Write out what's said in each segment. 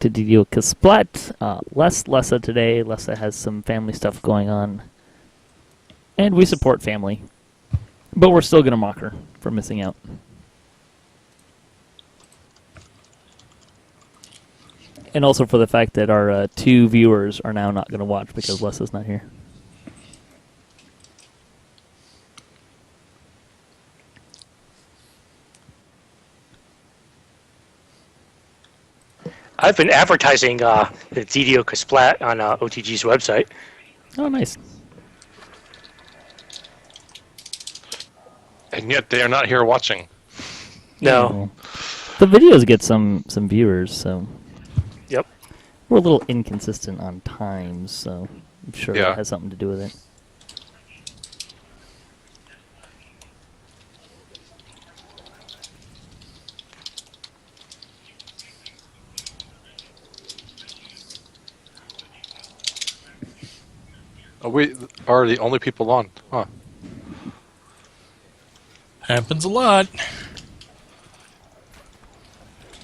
to DDOCaSplat. Less Lessah today. Lessah has some family stuff going on. And we support family. But we're still going to mock her for missing out. And also for the fact that our 2 viewers are now not going to watch because Lessah's not here. I've been advertising the DDOCaSplat on OTG's website. Oh, nice. And yet they are not here watching. No. The videos get some viewers, so... Yep. We're a little inconsistent on times, so I'm sure that has something to do with it. Oh, we are the only people on, huh? Happens a lot.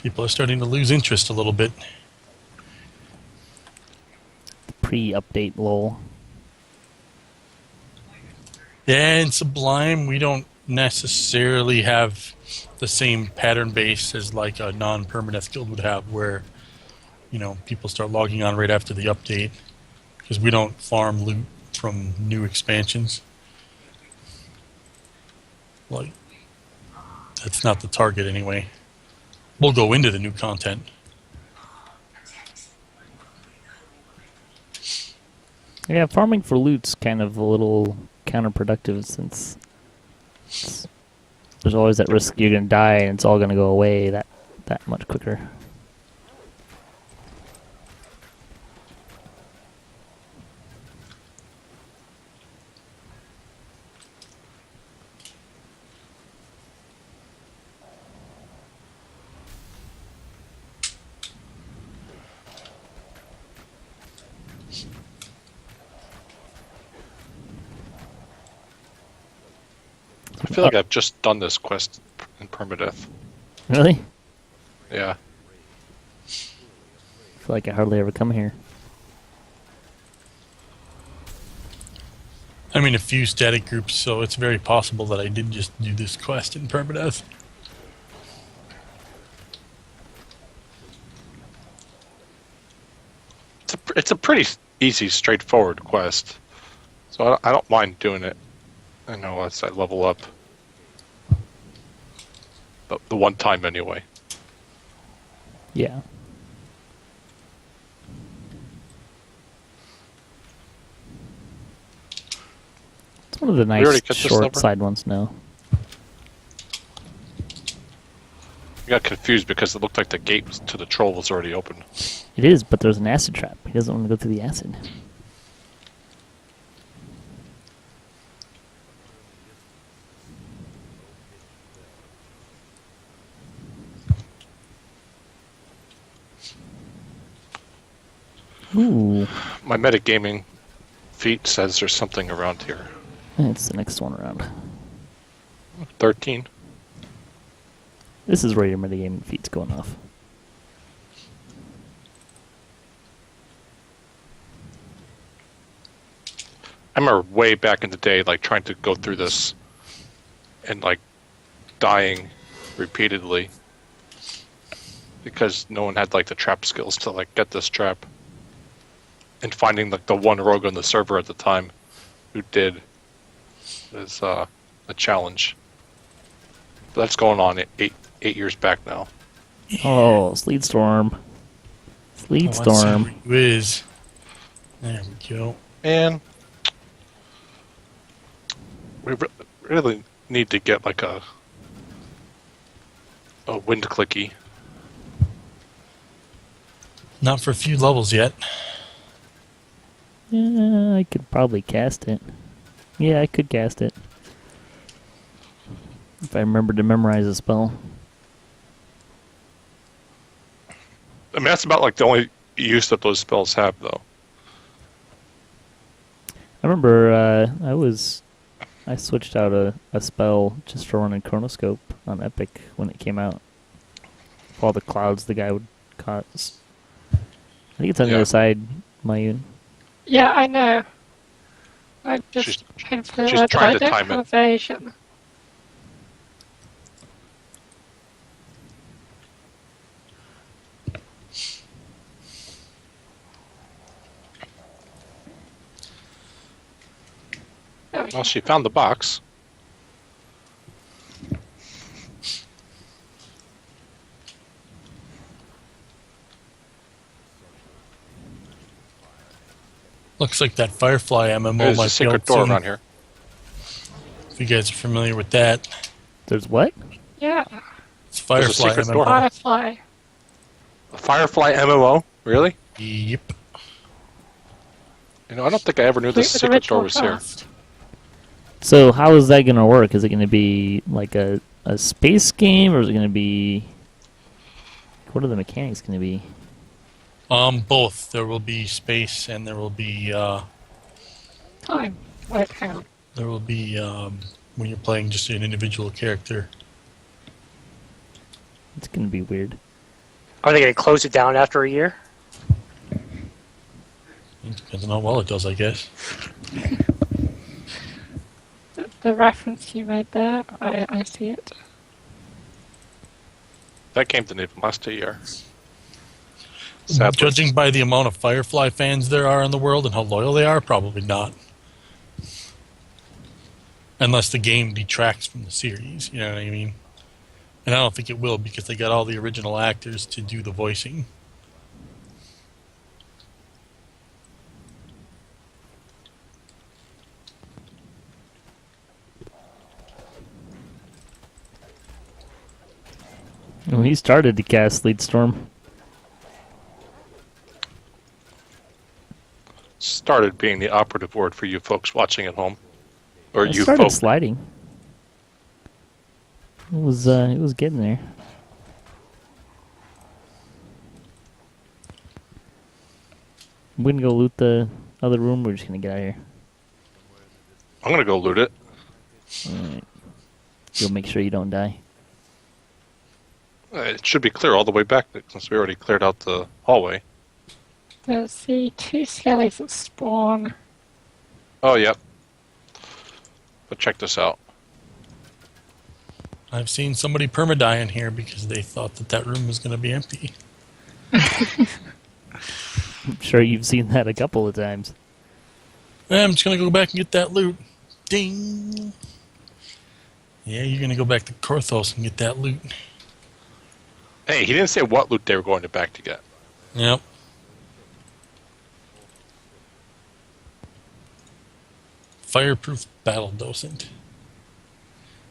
People are starting to lose interest a little bit. Pre-update lull. Yeah, in Sublime, we don't necessarily have the same pattern base as like a non-permanent guild would have, where, you know, people start logging on right after the update, because we don't farm loot from new expansions. Like, that's not the target anyway. We'll go into the new content. Yeah, farming for loot's kind of a little counterproductive since there's always that risk you're going to die and it's all going to go away that much quicker. I feel like I've just done this quest in permadeath. Really? Yeah. I feel like I hardly ever come here. I'm in a few static groups, so it's very possible that I did just do this quest in permadeath. It's a pretty easy, straightforward quest, so I don't mind doing it. I know as I level up, but the one time anyway. Yeah. It's one of the nice short side ones now. I got confused because it looked like the gate to the troll was already open. It is, but there's an acid trap. He doesn't want to go through the acid. Ooh. My metagaming feat says there's something around here. It's the next one around. 13. This is where your metagaming feat's going off. I remember way back in the day, like trying to go through this and like dying repeatedly because no one had like the trap skills to like get this trap, and finding like the one rogue on the server at the time who did is a challenge. But that's going on 8 years back now. Oh, Sleet Storm. Sleet Storm. Whiz. There we go. And we really need to get like a wind clicky. Not for a few levels yet. Yeah, I could probably cast it. Yeah, I could cast it. If I remember to memorize a spell. I mean, that's about like the only use that those spells have, though. I remember I switched out a spell just for running Chronoscope on Epic when it came out. All the clouds the guy would cause. think it's on the Yeah. other side, Mayun. Yeah, I know. I just She's came to trying I to don't time it. have Asian. There we go. Well, she found the box. Looks like that Firefly MMO There's a might be secret out door soon. around here. If you guys are familiar with that, There's what? Yeah, it's There's a Firefly secret MMO. door. Firefly. A Firefly MMO? Really? Yep. You know, I don't think I ever knew the Look at the secret door original was here. cast. So how is that going to work? Is it going to be like a space game, or is it going to be... What are the mechanics going to be? Both. There will be space, and there will be Time. Wait, hang on. when you're playing just an individual character. It's going to be weird. Are they going to close it down after a year? It depends on how well it does, I guess. The reference you made there, I see it. That game didn't even last a year. Sadly. Judging by the amount of Firefly fans there are in the world and how loyal they are, probably not. Unless the game detracts from the series, you know what I mean? And I don't think it will, because they got all the original actors to do the voicing. Well, he started to cast Lead Storm. Started being the operative word for you folks watching at home. Or It you started folks. sliding. It was getting there. We can go loot the other room. We're just gonna get out of here. I'm gonna go loot it. Alright. You'll make sure you don't die. It should be clear all the way back since we already cleared out the hallway. There's the two skellies that spawn. Oh, yep. But check this out. I've seen somebody permadie in here because they thought that room was going to be empty. I'm sure you've seen that a couple of times. I'm just going to go back and get that loot. Ding! Yeah, you're going to go back to Korthos and get that loot. Hey, he didn't say what loot they were going to back to get. Yep. Fireproof battle docent.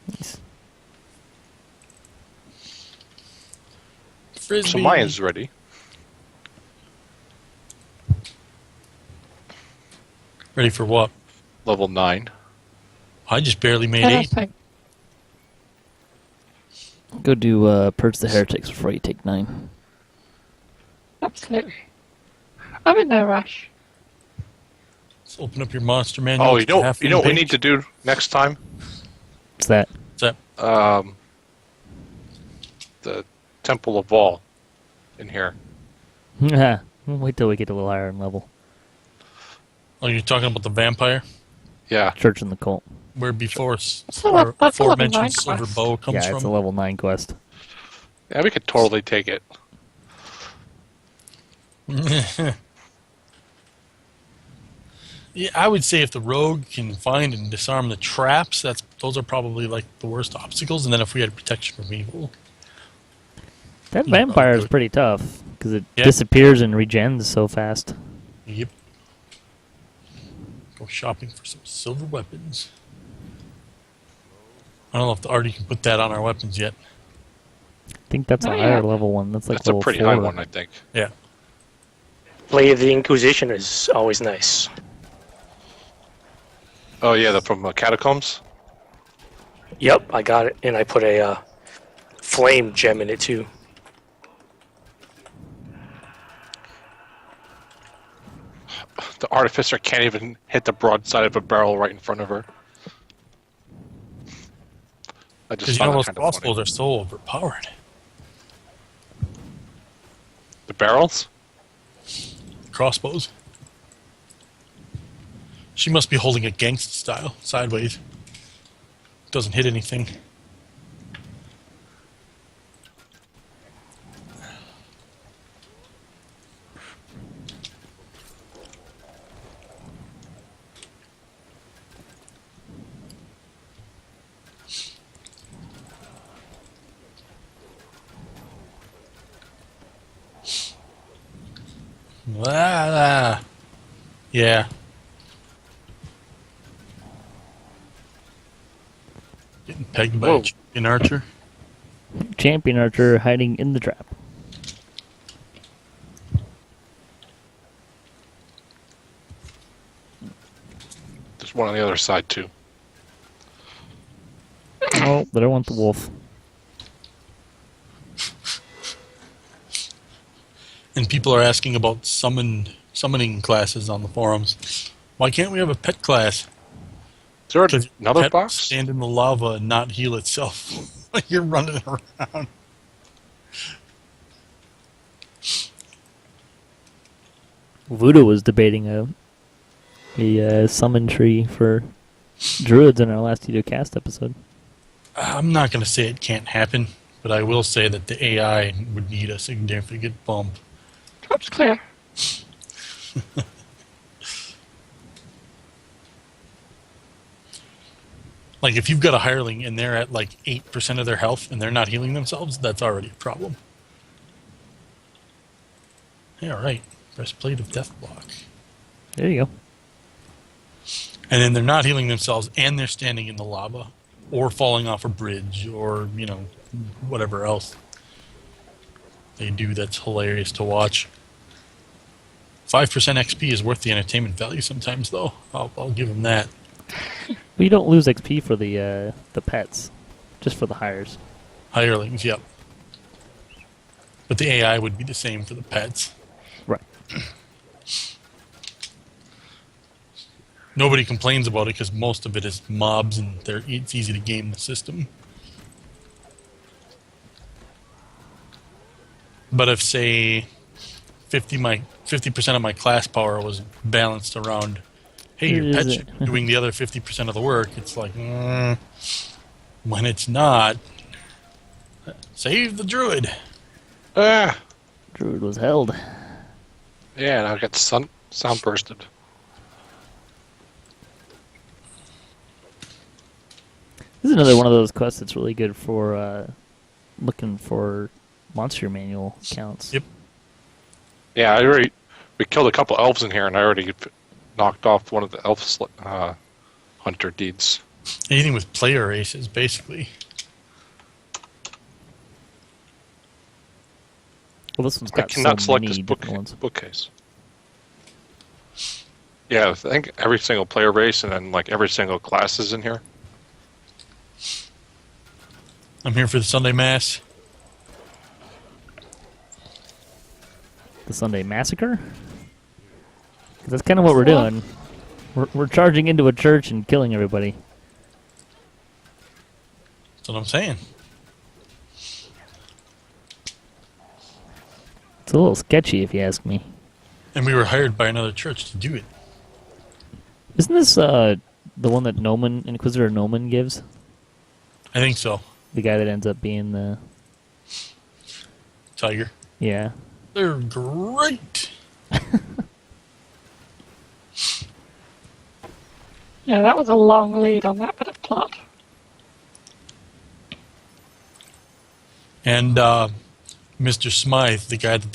Nice. Frisbee. So Mayan's ready. Ready for what? Level 9. I just barely made 8. Perfect. Go do Purge the Heretics before you take 9. Absolutely. I'm in no rush. Let's open up your monster manual. Oh, It's a half you know what we page. need to do next time? What's that? What's that? The Temple of Vol in here. We'll wait till we get a little higher in level. Oh, you're talking about the vampire? Yeah. Church and the Cult. Where before That's a level aforementioned 9 silver quest. bow comes Yeah, it's a from? level 9 quest. Yeah, we could totally take it. Yeah, I would say if the rogue can find and disarm the traps, those are probably like the worst obstacles. And then if we had protection from evil, That Yeah, vampire I'll is do it. pretty tough because it Yeah. disappears and regens so fast. yep. Go shopping for some silver weapons. I don't know if the Artie can put that on our weapons yet. I think that's a Oh, higher yeah. level one. That's like That's a level pretty 4. high one, I think. Yeah. Blade of the Inquisition is always nice. Oh, yeah, from Catacombs? Yep, I got it, and I put a flame gem in it too. The Artificer can't even hit the broadside of a barrel right in front of her. I just Because you found know that those kind of crossbows funny. are so overpowered. The barrels? crossbows. She must be holding a gangsta style, sideways. Doesn't hit anything. Ah, yeah. Getting pegged by Whoa. a champion archer. Champion archer hiding in the trap. There's one on the other side too. Oh, but I want the wolf. And people are asking about summoning classes on the forums. Why can't we have a pet class? Is there Because another pet will box? stand in the lava and not heal itself while you're running around. Voodoo was debating a summon tree for druids in our last DDOCast episode. I'm not going to say it can't happen, but I will say that the AI would need a significant bump. Drop's clear. Like, if you've got a hireling and they're at like 8% of their health and they're not healing themselves, that's already a problem. Yeah, right. Breastplate of Death Block. There you go. And then they're not healing themselves and they're standing in the lava or falling off a bridge or, you know, whatever else they do that's hilarious to watch. 5% XP is worth the entertainment value sometimes, though. I'll give them that. Well, you don't lose XP for the pets, just for the hires. Hirelings, yep. But the AI would be the same for the pets. Right. Nobody complains about it because most of it is mobs and it's easy to game the system. But if, say, 50% of my class power was balanced around, hey, your pet's doing the other 50% of the work, it's like, when it's not, save the druid. Ah! Druid was held. Yeah, and I got sound bursted. This is another one of those quests that's really good for looking for monster manual counts. Yep. Yeah, we killed a couple elves in here, and I already knocked off one of the elf hunter deeds. Anything with player races, basically. Well, this one's I got cannot so select many this different ones. bookcase. Yeah, I think every single player race and then like every single class is in here. I'm here for the Sunday Mass. The Sunday Massacre? 'Cause that's kind of what we're doing. We're charging into a church and killing everybody. That's what I'm saying. It's a little sketchy, if you ask me. And we were hired by another church to do it. Isn't this the one that Inquisitor Noman gives? I think so. The guy that ends up being the... Tiger. Yeah. They're great. Yeah, that was a long lead on that bit of plot. And Mr. Smythe, the guy that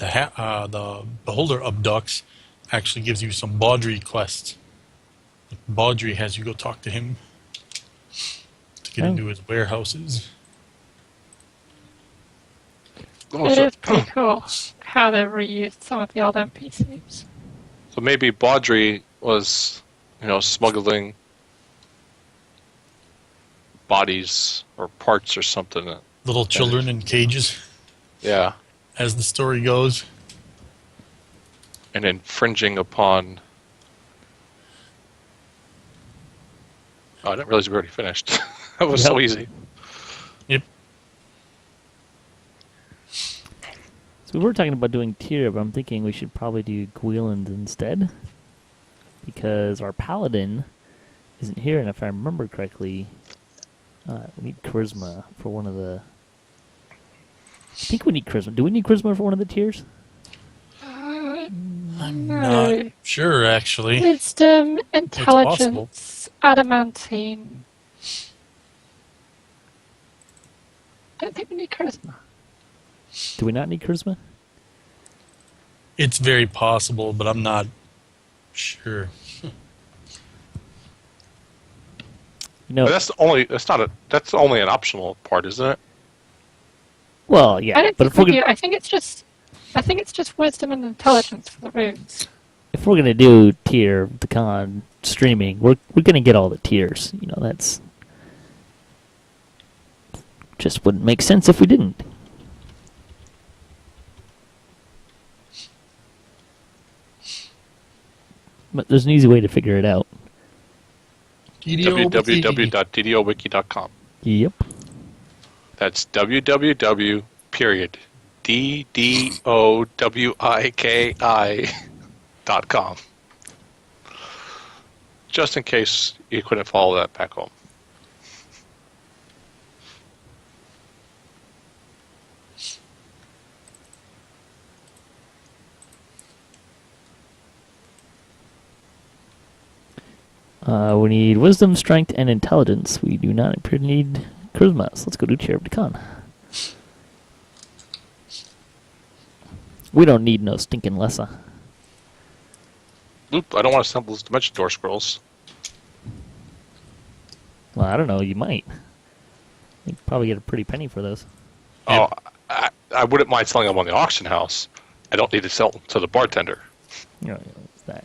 the beholder abducts, actually gives you some Baudry quests. Baudry has you go talk to him to get into his warehouses. Oh, It so, is pretty cool how they've reused some of the old NPCs. so maybe Baudry was, smuggling bodies or parts or something. Little children in cages, Yeah, as the story goes. and infringing upon. Oh, I didn't realize we already finished. That was so Yep. easy. Yep. So we were talking about doing tier, but I'm thinking we should probably do Gwylans instead. Because our paladin isn't here, and if I remember correctly, we need charisma for one of the... I think we need charisma. Do we need charisma for one of the tiers? I'm No. not sure, actually. Wisdom, possible. intelligence, adamantine. Don't think we need charisma. Do we not need charisma? It's very possible, but I'm not sure. No. But that's only an optional part, isn't it? Well, I yeah, don't but if think we're we gonna, do. I think it's just wisdom and intelligence for the runes. if we're gonna do tier Dhakaan streaming, we're gonna get all the tiers. You know, that's just wouldn't make sense if we didn't. But there's an easy way to figure it out. www.ddowiki.com. Yep. That's www.ddowiki.com. Just in case you couldn't follow that back home. We need wisdom, strength, and intelligence. We do not appear to need charisma, so let's go do Chair of Dhakaan. We don't need no stinking Lessah. Oop, I don't want to assemble this dimension door scrolls. Well, I don't know, you might. You could probably get a pretty penny for those. Oh, I wouldn't mind selling them on the auction house. I don't need to sell them to the bartender. You know, what's that?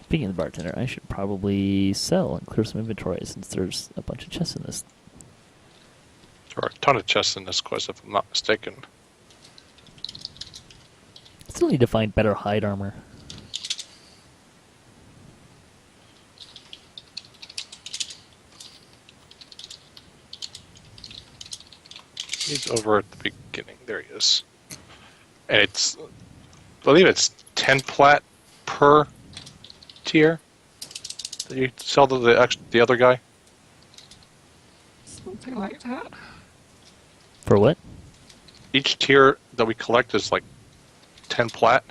Speaking of the bartender, I should probably sell and clear some inventory since there's a bunch of chests in this. There are a ton of chests in this quest, if I'm not mistaken. Still need to find better hide armor. He's over at the beginning. There he is. And I believe it's 10 plat per tier that you sell to the other guy. Something like that. For what? Each tier that we collect is like 10 plat,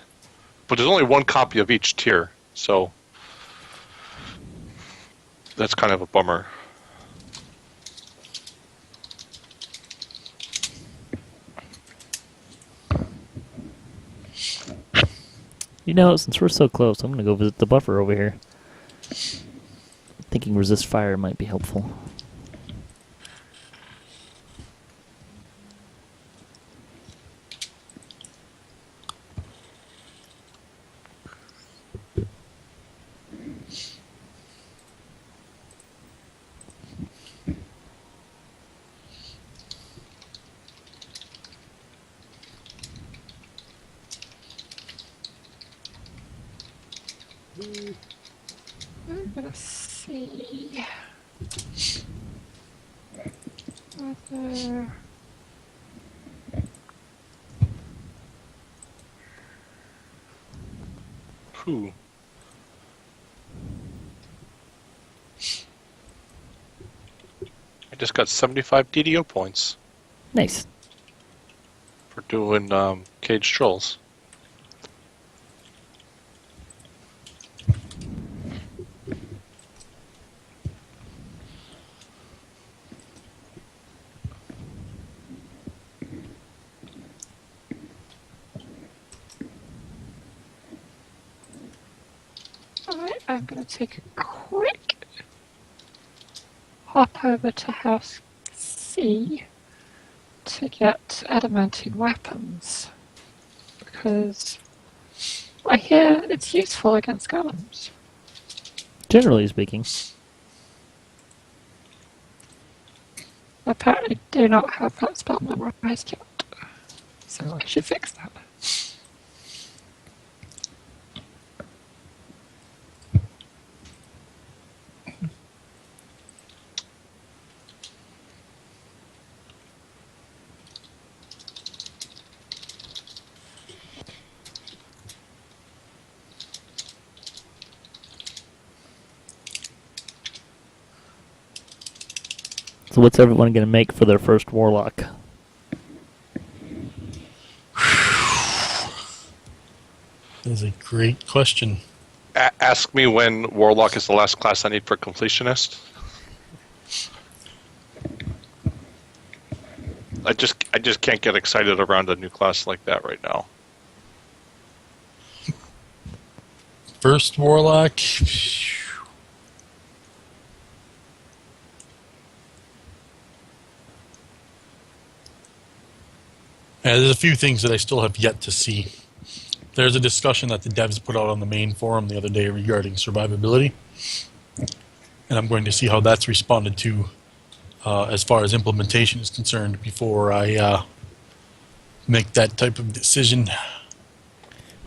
but there's only one copy of each tier, so that's kind of a bummer. You know, since we're so close, I'm gonna go visit the buffer over here. Thinking resist fire might be helpful. I'm gonna see whether Whew. I just got 75 DDO points Nice. for doing cage trolls. Alright, I'm gonna take a quick hop over to House C to get adamantine weapons because I hear it's useful against golems. Generally speaking. Apparently do not have that spell memorized yet, so I should fix that. So what's everyone going to make for their first warlock? That is a great question. Ask me when Warlock is the last class I need for Completionist. I just can't get excited around a new class like that right now. First Warlock. There's a few things that I still have yet to see. There's a discussion that the devs put out on the main forum the other day regarding survivability. And I'm going to see how that's responded to as far as implementation is concerned before I make that type of decision.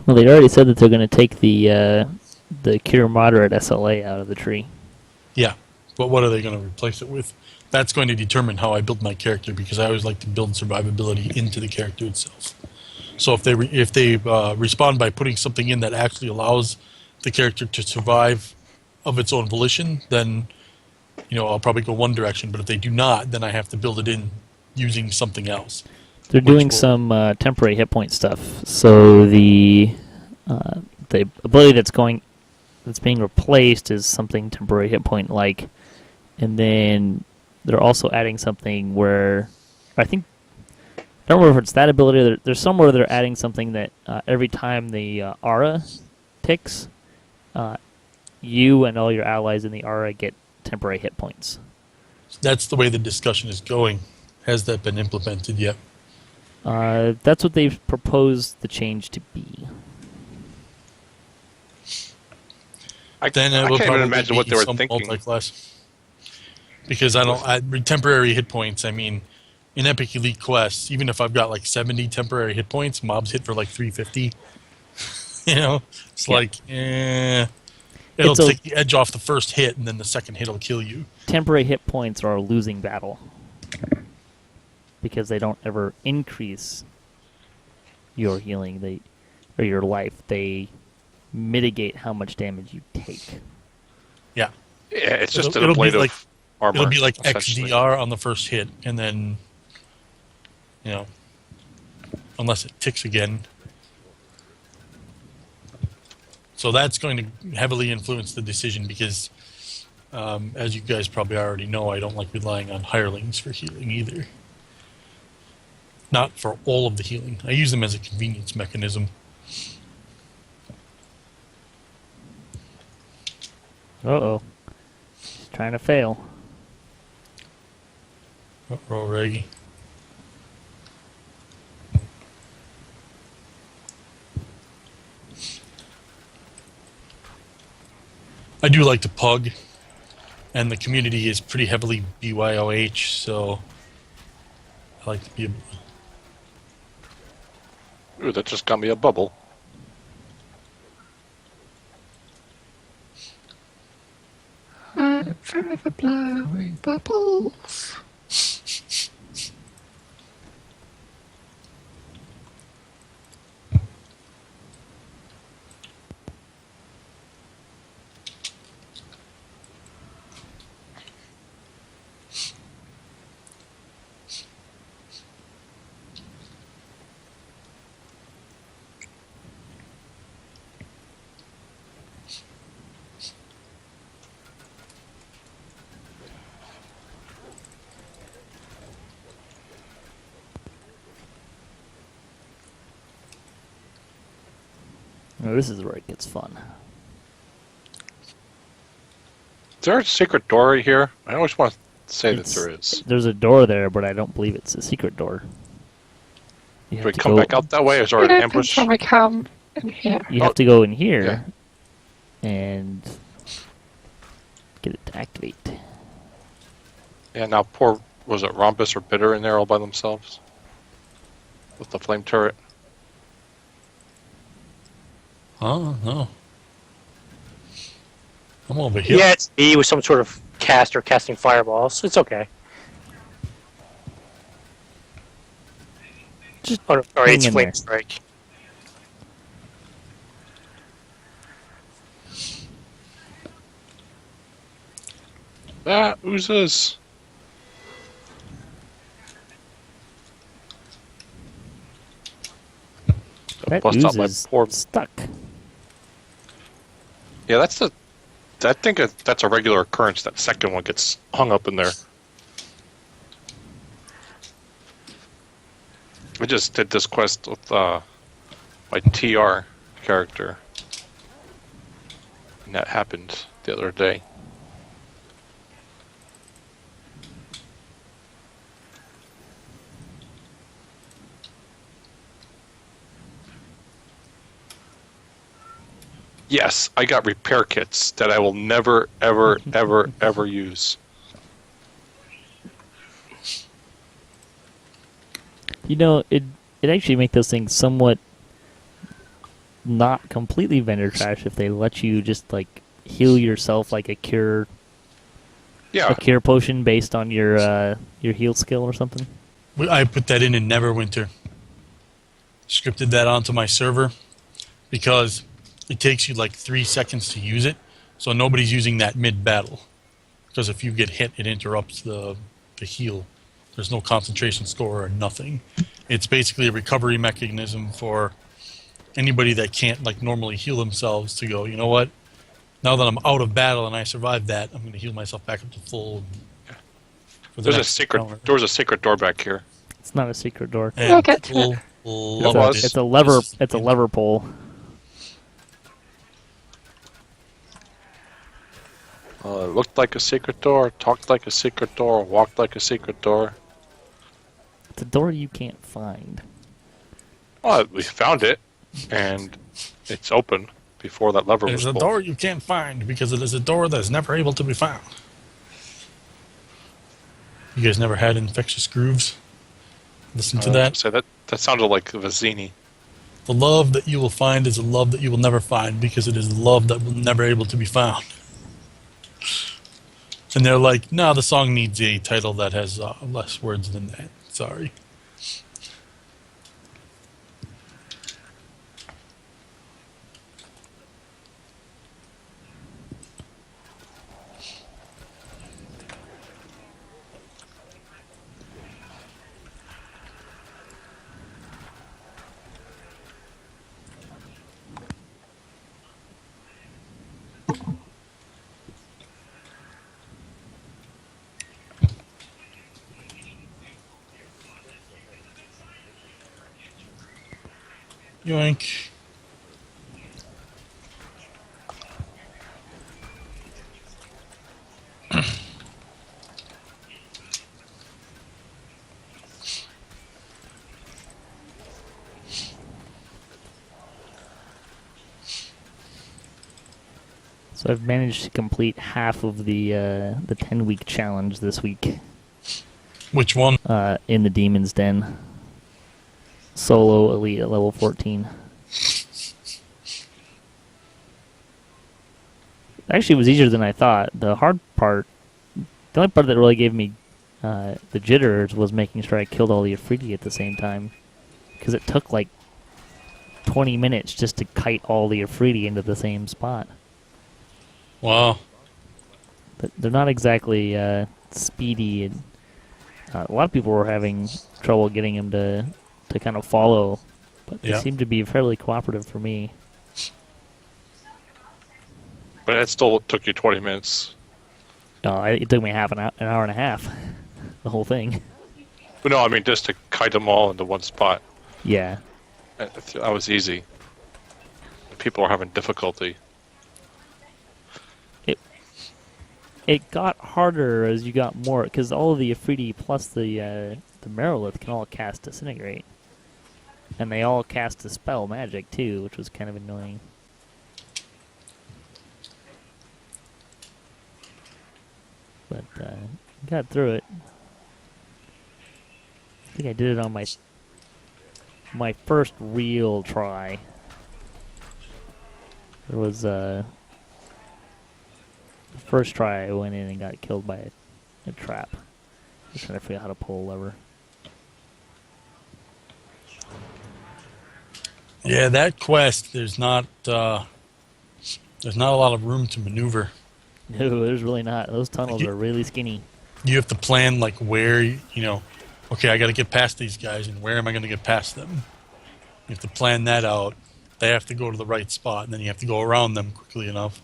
Well, they already said that they're going to take the Cure Moderate SLA out of the tree. Yeah, but what are they going to replace it with? That's going to determine how I build my character, because I always like to build survivability into the character itself. So if they respond by putting something in that actually allows the character to survive of its own volition, then I'll probably go one direction. But if they do not, then I have to build it in using something else. They're doing some temporary hit point stuff. So the ability that's being replaced is something temporary hit point like, and then they're also adding something where I don't remember if it's that ability. Or there's somewhere they're adding something that every time the aura ticks, you and all your allies in the aura get temporary hit points. That's the way the discussion is going. Has that been implemented yet? That's what they've proposed the change to be. I Then can't will even probably imagine be what they were some thinking. multi-class. Because temporary hit points. I mean, in Epic Elite quests, even if I've got like 70 temporary hit points, mobs hit for like 350. It's like, it'll take the edge off the first hit, and then the second hit will kill you. Temporary hit points are a losing battle because they don't ever increase your healing or your life. They mitigate how much damage you take. Yeah, it's just it'll a blade be like, of armor. It'll be like essentially. XDR on the first hit, and then, unless it ticks again. So that's going to heavily influence the decision because, as you guys probably already know, I don't like relying on hirelings for healing either. Not for all of the healing. I use them as a convenience mechanism. Uh-oh. He's trying to fail. Roll Reggie. I do like to pug, and the community is pretty heavily BYOH, so I like to be able to... Ooh, that just got me a bubble. I'm forever blowing bubbles. Oh, this is where it gets fun. Is there a secret door right here? I always want to say that there is. There's a door there, but I don't believe it's a secret door. You Do have we to come go- back out that way? Is there an It ambush? opens when we come in here. You have to go in here and get it to activate. Yeah, now poor, was it Rompus or Bitter in there all by themselves? With the flame turret? Oh, no. I'm over here. Yeah, it's me with some sort of caster casting fireballs. It's okay. Just Oh, no, sorry, hang it's in Flame there. Strike. Ah, oozes. That bust ooze out my is poor. stuck. Yeah, I think that's a regular occurrence. That second one gets hung up in there. I just did this quest with my TR character, and that happened the other day. Yes, I got repair kits that I will never, ever, ever, ever use. You know, it actually make those things somewhat not completely vendor trash if they let you just like heal yourself like a cure Yeah, potion based on your heal skill or something. I put that in Neverwinter. Scripted that onto my server because it takes you like 3 seconds to use it, so nobody's using that mid-battle. Because if you get hit, it interrupts the heal. There's no concentration score or nothing. It's basically a recovery mechanism for anybody that can't like normally heal themselves to go, you know what? Now that I'm out of battle and I survived that, I'm going to heal myself back up to full. there's a secret. There was a secret door back here. It's not a secret door. And We'll get to it. loved it. It's a lever. Just- It's a lever pull. It looked like a secret door, talked like a secret door, walked like a secret door. It's a door you can't find. Well, we found it, and it's open before that lever It was is a pulled. door you can't find because it is a door that is never able to be found. You guys never had infectious grooves? Listen to that. So that sounded like Vizzini. The love that you will find is a love that you will never find because it is a love that will never able to be found. And they're like, no, the song needs a title that has less words than that. Sorry. Yoink. So I've managed to complete half of the 10-week challenge this week. Which one? In the Demon's Den. Solo Elite at level 14. Actually, it was easier than I thought. The hard part, the only part that really gave me the jitters was making sure I killed all the Afridi at the same time. Because it took like 20 minutes just to kite all the Afridi into the same spot. Wow. But they're not exactly speedy. And, a lot of people were having trouble getting them to kind of follow, but they Yeah. seem to be fairly cooperative for me. But it still took you 20 minutes. No, it took me an hour and a half, the whole thing. But no, I mean just to kite them all into one spot. Yeah. That was easy. People are having difficulty. It got harder as you got more, because all of the Afridi plus the Merilith can all cast Disintegrate. And they all cast a spell magic too, which was kind of annoying. But got through it. I think I did it on my first real try. There was the first try I went in and got killed by a trap. I was trying to figure out how to pull a lever. Yeah, that quest, there's not a lot of room to maneuver. No, there's really not. Those tunnels are really skinny. You have to plan like where, okay, I got to get past these guys, and where am I going to get past them? You have to plan that out. They have to go to the right spot, and then you have to go around them quickly enough.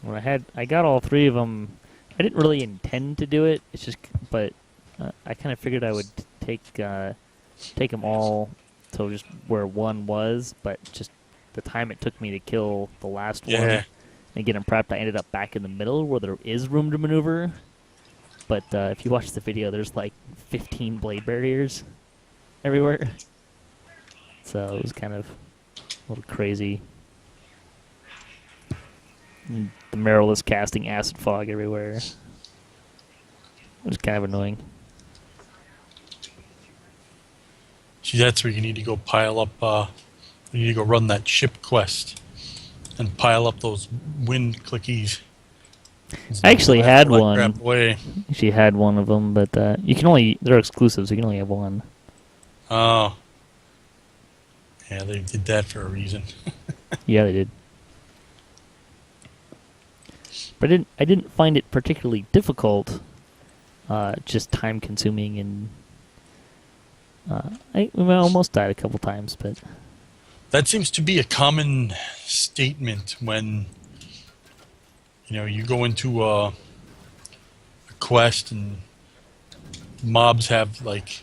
When I got all three of them. I didn't really intend to do it. It's just, but I kind of figured I would take them all to just where one was, but just the time it took me to kill the last one and get him prepped, I ended up back in the middle where there is room to maneuver. But if you watch the video, there's like 15 blade barriers everywhere. So it was kind of a little crazy. And the mirrorless casting acid fog everywhere. It was kind of annoying. See, that's where you need to go pile up. You need to go run that ship quest and pile up those wind clickies. I actually had one. Crap away. Actually had one of them, but you can only, they're exclusive, so you can only have one. Oh. Yeah, they did that for a reason. Yeah, they did. But I didn't find it particularly difficult. Just time consuming, and I almost died a couple times, but That seems to be a common statement when you go into a quest and mobs have like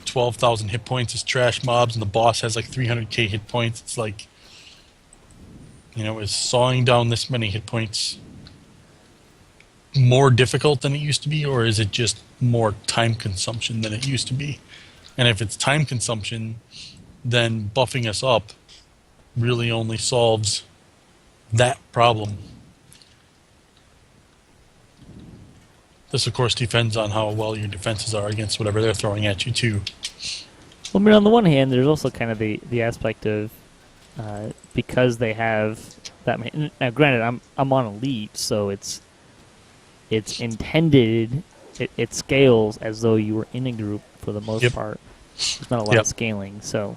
12,000 hit points as trash mobs, and the boss has like 300k hit points. It's like, is sawing down this many hit points more difficult than it used to be, or is it just more time consumption than it used to be? And if it's time consumption, then buffing us up really only solves that problem. This, of course, depends on how well your defenses are against whatever they're throwing at you, too. well, I mean, on the one hand, there's also kind of the aspect of because they have that many. Now, granted, I'm on elite, so it's intended. It scales as though you were in a group for the most part. There's not a lot of scaling. So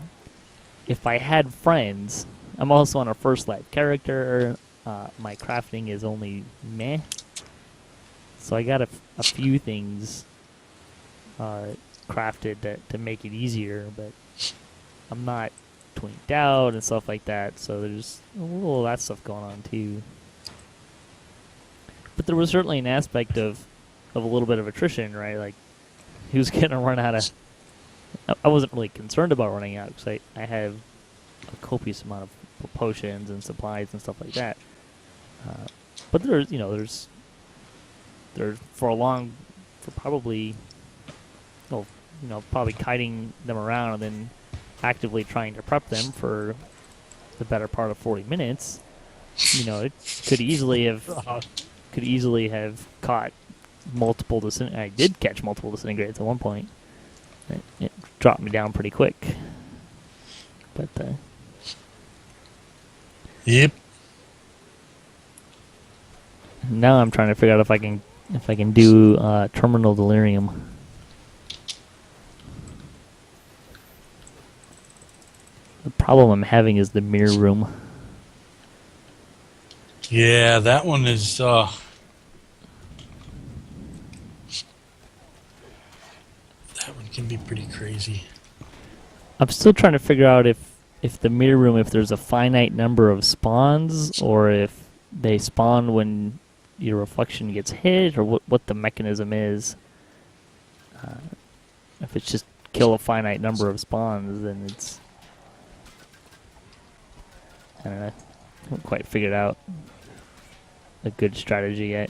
if I had friends, I'm also on a first life character. My crafting is only meh. So I got a few things crafted to make it easier, but I'm not twinked out and stuff like that. So there's a little of that stuff going on too. But there was certainly an aspect of a little bit of attrition, right? Like, he was going to run out of... I wasn't really concerned about running out, because I have a copious amount of potions and supplies and stuff like that. But there's probably kiting them around and then actively trying to prep them for the better part of 40 minutes. It could easily have caught multiple I did catch multiple disintegrates at one point. It dropped me down pretty quick. But Yep. now I'm trying to figure out if I can do terminal delirium. The problem I'm having is the mirror room. Yeah, that one is... that one can be pretty crazy. I'm still trying to figure out if the mirror room, if there's a finite number of spawns, or if they spawn when your reflection gets hit, or what the mechanism is. If it's just kill a finite number of spawns, then it's... I don't know. I haven't quite figured out a good strategy yet.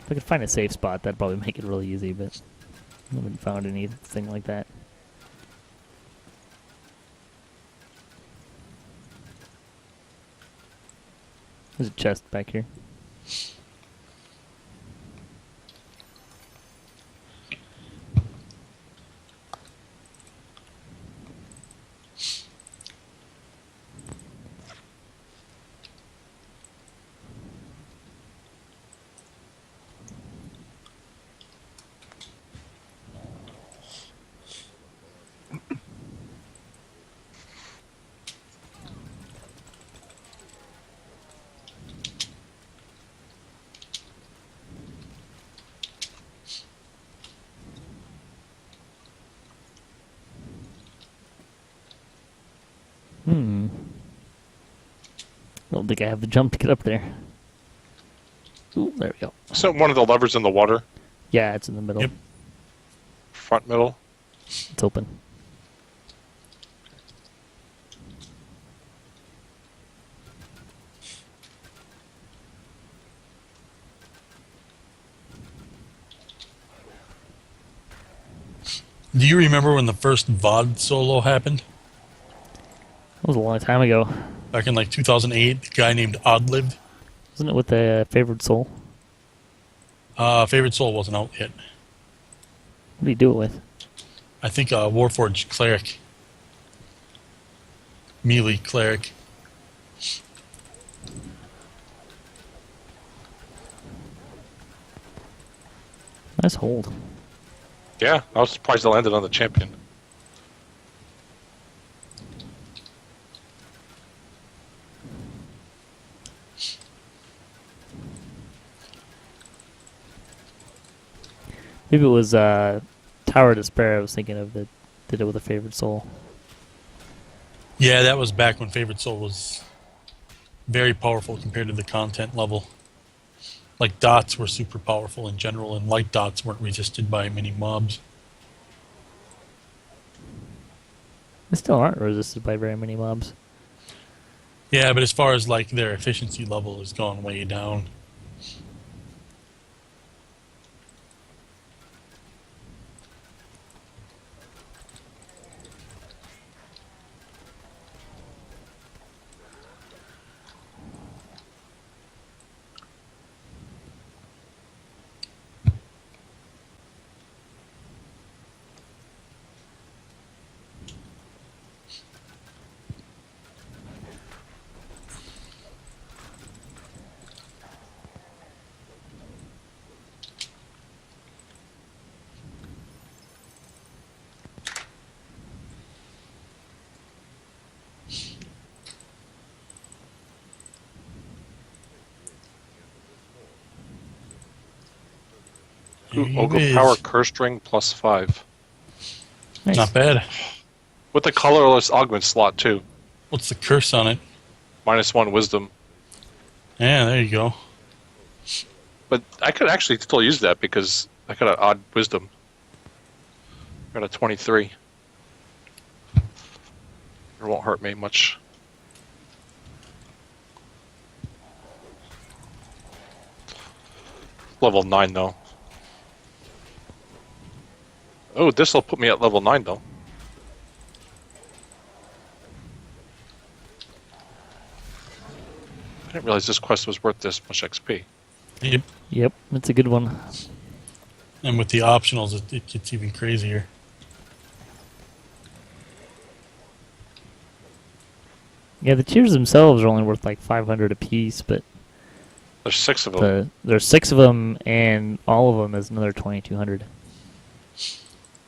If I could find a safe spot, that'd probably make it really easy, but I haven't found anything like that. There's a chest back here. I don't think I have the jump to get up there. Ooh, there we go. So one of the levers in the water, Yeah, it's in the middle. Yep. front middle. It's open. Do you remember when the first VOD solo happened? That was a long time ago. Back in like 2008, the guy named Oddlived. Wasn't it with the Favored Soul? Favorite Soul wasn't out yet. What do you do it with? I think Warforged Cleric. Melee Cleric. Nice hold. Yeah, I was surprised it landed on the champion. Maybe it was Tower of Despair I was thinking of that did it with a Favored Soul. Yeah, that was back when Favorite Soul was very powerful compared to the content level. Like dots were super powerful in general, and light dots weren't resisted by many mobs. They still aren't resisted by very many mobs. Yeah, but as far as like their efficiency level has gone way down. Ooh, Here Ogre he Power is. Curse Ring +5. Nice. Not bad. With the colorless augment slot too. What's the curse on it? -1 wisdom. Yeah, there you go. But I could actually still use that because I got an odd wisdom. Got a 23. It won't hurt me much. Level 9 though. Oh, this will put me at level 9 though. I didn't realize this quest was worth this much XP. Yep. Yep, it's a good one. And with the optionals, it gets even crazier. Yeah, the tiers themselves are only worth like 500 apiece, but There's 6 of them. there's 6 of them, and all of them is another 2,200.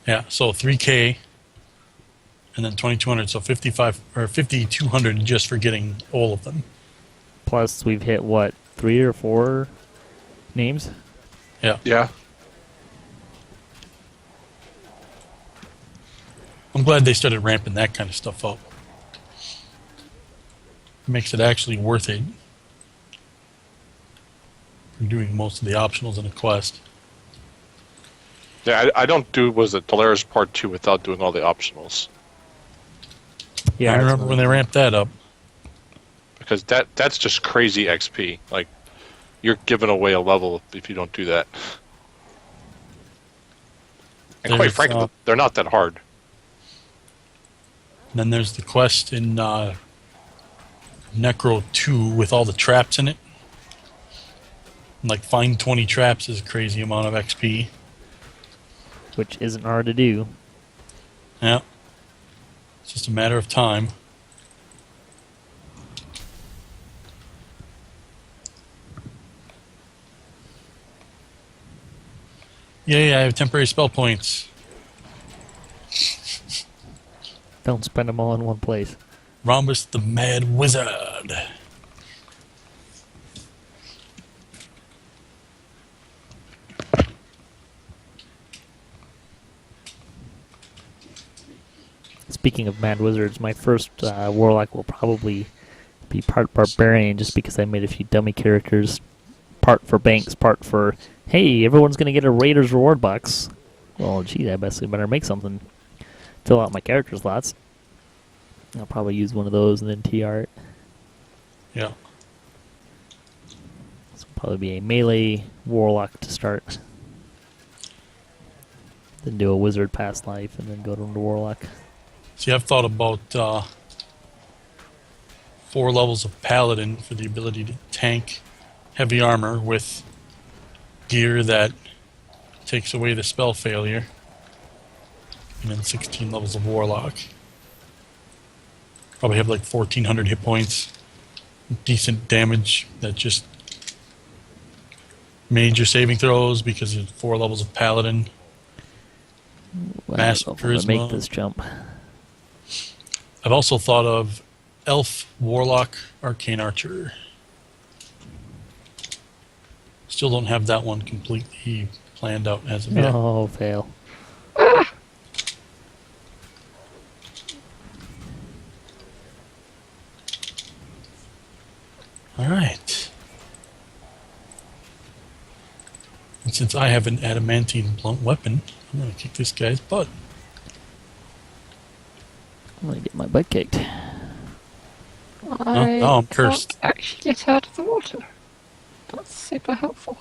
Yeah, so 3K, and then 2,200, so 55 or 5,200 just for getting all of them. Plus, we've hit what, 3 or 4 names? Yeah, Yeah. I'm glad they started ramping that kind of stuff up. Makes it actually worth it. For doing most of the optionals in a quest. Yeah, I don't do, was it Dolaris Part 2 without doing all the optionals. Yeah, I remember when they ramped that up. Because that's just crazy XP. Like, you're giving away a level if you don't do that. And quite There's, frankly, they're not that hard. And then there's the quest in Necro 2 with all the traps in it. And like, find 20 traps is a crazy amount of XP. which isn't hard to do. Yeah. It's just a matter of time. Yay, I have temporary spell points. Don't spend them all in one place. Rhombus the Mad Wizard. speaking of Mad Wizards, my first Warlock will probably be part Barbarian, just because I made a few dummy characters. Part for banks, part for, hey, everyone's going to get a Raiders reward box. Well, gee, I basically better make something. Fill out my character slots. I'll probably use one of those and then TR it. Yeah. This will probably be a melee Warlock to start. Then do a Wizard past life and then go to the Warlock. See, I've thought about 4 levels of Paladin for the ability to tank heavy armor with gear that takes away the spell failure. And then 16 levels of Warlock. Probably have like 1,400 hit points. Decent damage that just major saving throws because of 4 levels of Paladin. Well, Massive I'm gonna charisma. make this jump. I've also thought of Elf, Warlock, Arcane Archer. Still don't have that one completely planned out as of yet. Oh, fail. Alright. And since I have an adamantine blunt weapon, I'm going to kick this guy's butt. I'm gonna get my butt kicked. I no, I'm cursed. can't actually get out of the water. That's super helpful.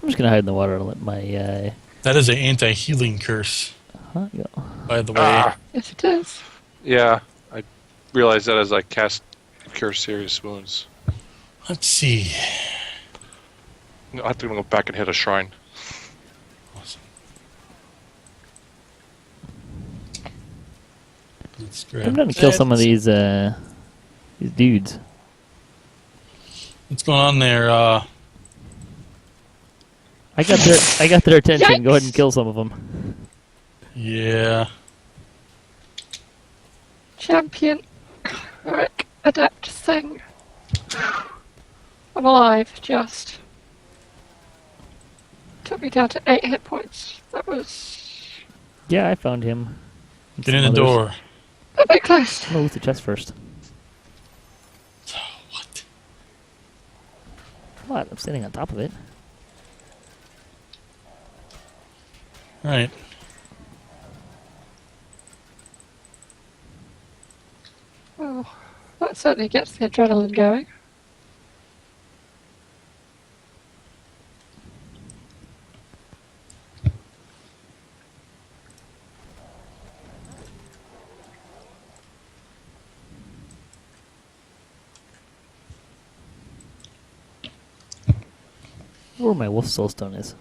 I'm just gonna hide in the water and let my That is an anti-healing curse, go. by the way. Ah, Yes, it is. yeah, I realized that as I cast Cure Serious Wounds. Let's see. No, I have to go back and hit a shrine. Awesome. Let's grab I'm gonna kill that. some of these dudes. What's going on there? I got their attention. Go ahead and Yikes! kill some of them. Yeah. Champion. Rick, adept thing. I'm alive, just. Took me down to 8 hit points. That was Yeah, I found him. And Get in some the others. door. a bit close. I'm gonna loot the chest first. What? What? I'm standing on top of it. Alright. Well, that certainly gets the adrenaline going. Where my wolf soulstone is.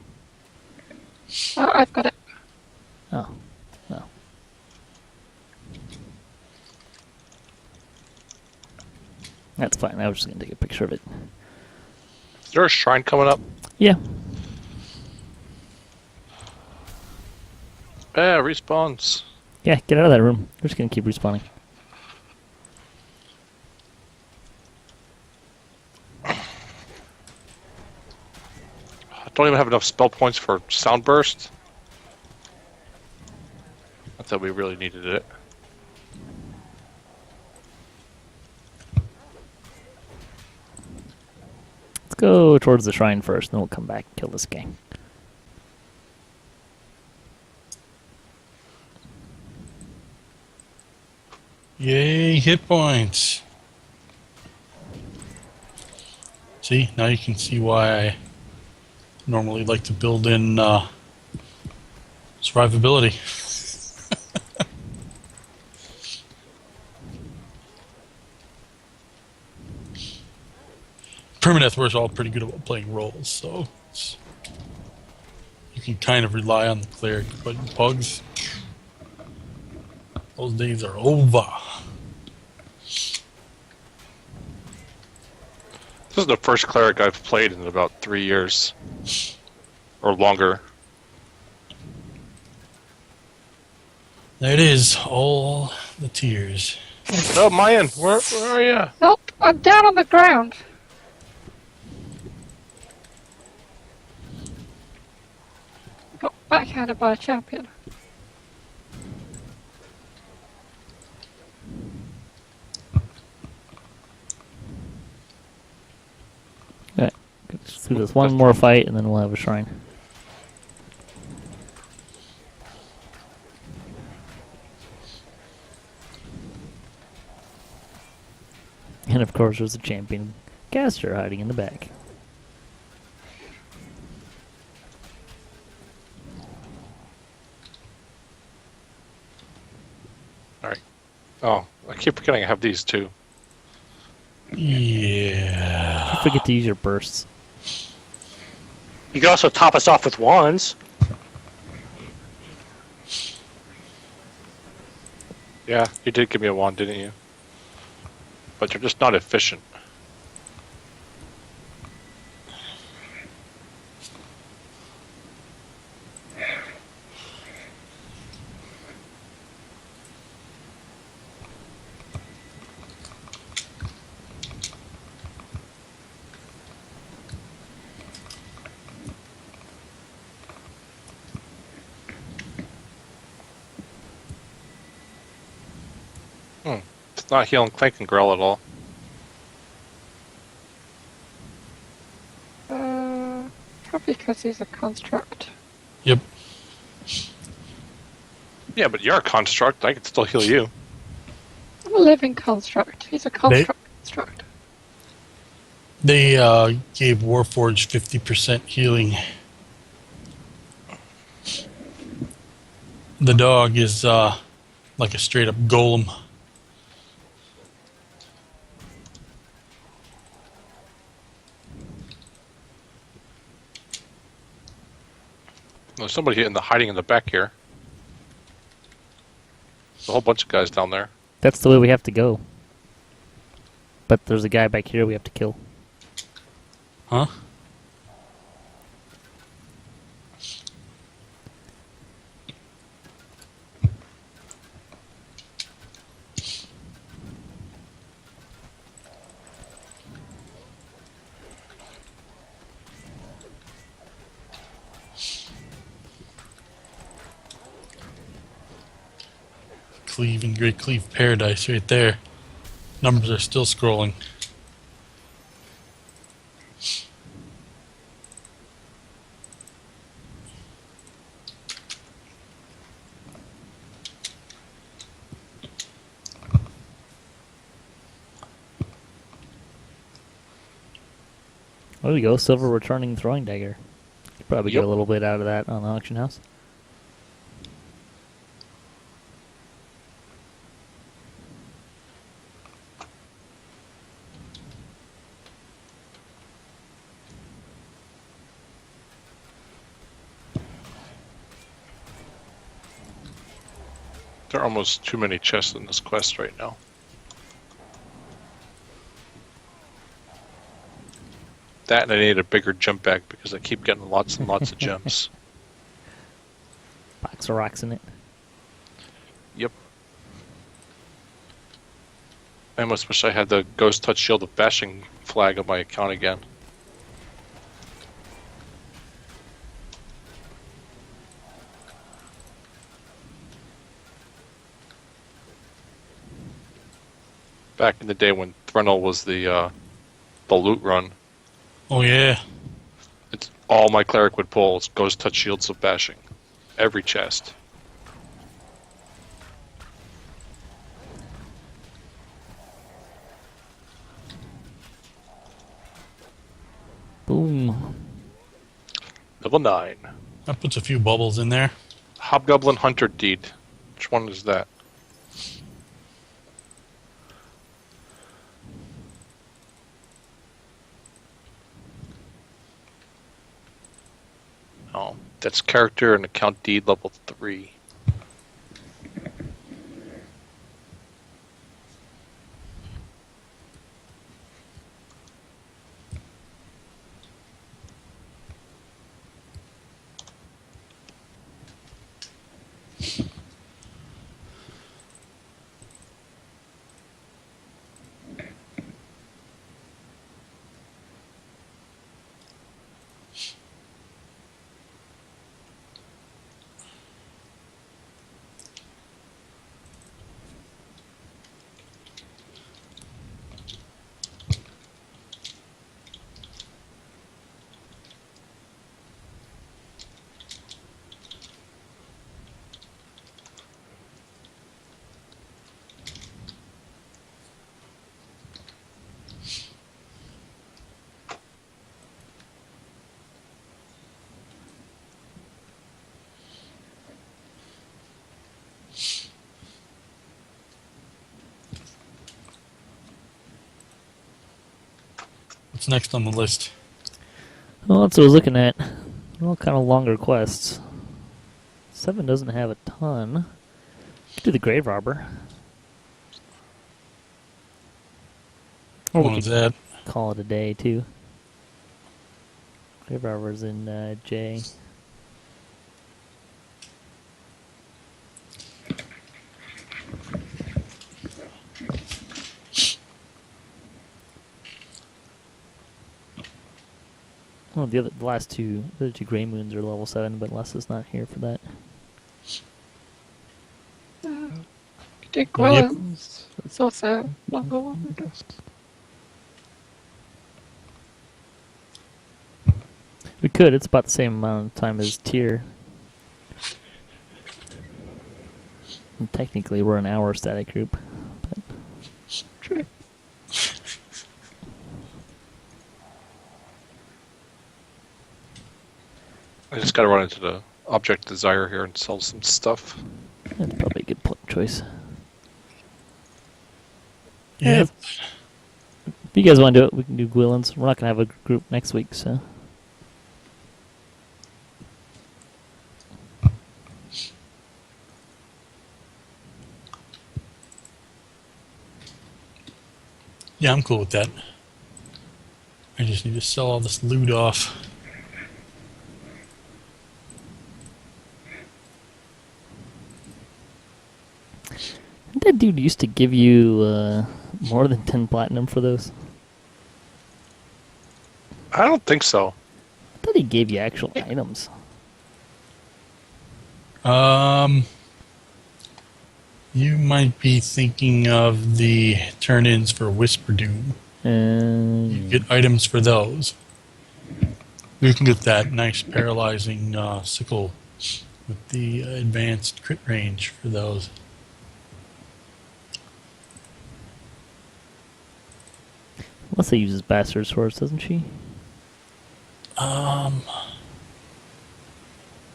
Oh, I've got it. Oh. No. That's fine. I was just gonna take a picture of it. Is there a shrine coming up? Yeah. Yeah, respawns. Yeah, get out of that room. We're just gonna keep respawning. I don't even have enough spell points for Sound Burst. Not that we really needed it. Let's go towards the shrine first, then we'll come back and kill this gang. Yay, hit points. See, now you can see why I normally like to build in survivability. Permaneth, we're all pretty good about playing roles, so you can kind of rely on the cleric, but pugs, those days are over. This is the first cleric I've played in about 3 years. Or longer. There it is, all the tears. Oh, Mayan, where are you? Help! I'm down on the ground. Got backhanded by a champion. do this one more fight, and then we'll have a shrine. And of course, there's a champion caster hiding in the back. Alright. Oh, I keep forgetting I have these too. Yeah. Don't forget to use your bursts. You can also top us off with wands. Yeah, you did give me a wand, didn't you? But you're just not efficient. It's not healing Clank and Grell at all. Probably because he's a construct. Yep. Yeah, but you're a construct. I can still heal you. I'm a living construct. He's a construct. They gave Warforged 50% healing. The dog is like a straight up golem. There's somebody hiding in the back here. There's a whole bunch of guys down there. That's the way we have to go. But there's a guy back here we have to kill. Huh? Cleave and Great Cleave Paradise right there. Numbers are still scrolling. There we go, silver returning throwing dagger. Could probably get Yep. a little bit out of that on the auction house. There are almost too many chests in this quest right now. That and I need a bigger jump bag because I keep getting lots and lots of gems. Box of rocks in it. Yep. I almost wish I had the Ghost Touch Shield of Bashing flag on my account again. Back in the day when Threnel was the loot run, Oh yeah. it's all my cleric would pull is Ghost Touch Shields of Bashing. Every chest. Boom. Level 9. That puts a few bubbles in there. Hobgoblin Hunter Deed. Which one is that? Oh, that's character and account deed level 3. What's next on the list? Well, that's what I was looking at. They're all kind of longer quests. 7 doesn't have a ton. Could do the Grave Robber. Or we What was could that? call it a day, too. Grave Robber's in J. Well, the last two, the other two Grey Moons are level 7, but Lessah's not here for that. Do Gwylans. It's also longer one, I guess. We could. It's about the same amount of time as Tier. And technically, we're an hour static group. But True. I just gotta run into the Object Desire here and sell some stuff. that's probably a good choice. Yeah. If you guys want to do it, we can do Gwylans. We're not going to have a group next week, so. Yeah, I'm cool with that. I just need to sell all this loot off. That dude used to give you more than 10 platinum for those. I don't think so. I thought he gave you actual items. You might be thinking of the turn-ins for Whisper Doom. You get items for those. You can get that nice paralyzing sickle with the advanced crit range for those. Lessah uses Bastard Swords, doesn't she?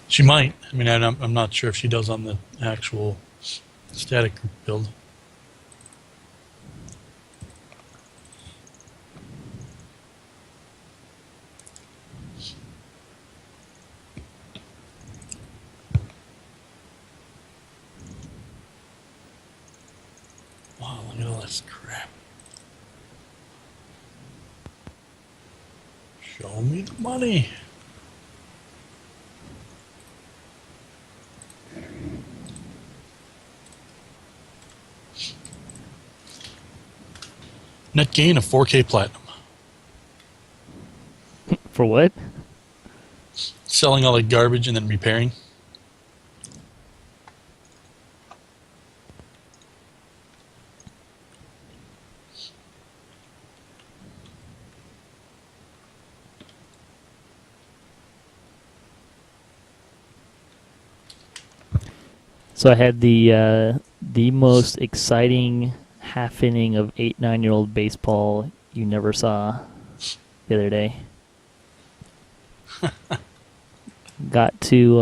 She might. I mean, I'm not sure if she does on the actual static group build. Wow, look at all this crap. Show me the money. Net gain of 4K platinum. For what? Selling all the garbage and then repairing. So I had the most exciting half inning of 8-9-year-old baseball you never saw the other day. Got to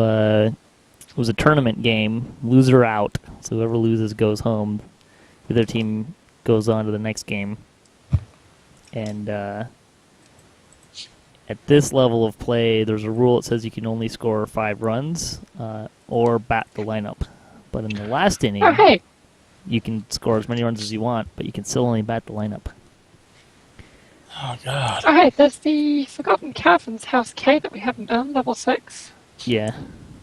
it was a tournament game, loser out. So whoever loses goes home. The other team goes on to the next game. And at this level of play, there's a rule that says you can only score 5 runs or bat the lineup. But in the last inning, Oh, hey. you can score as many runs as you want, but you can still only bat the lineup. Oh, God. Oh, hey, there's the Forgotten Caverns House K that we haven't done, level 6. Yeah,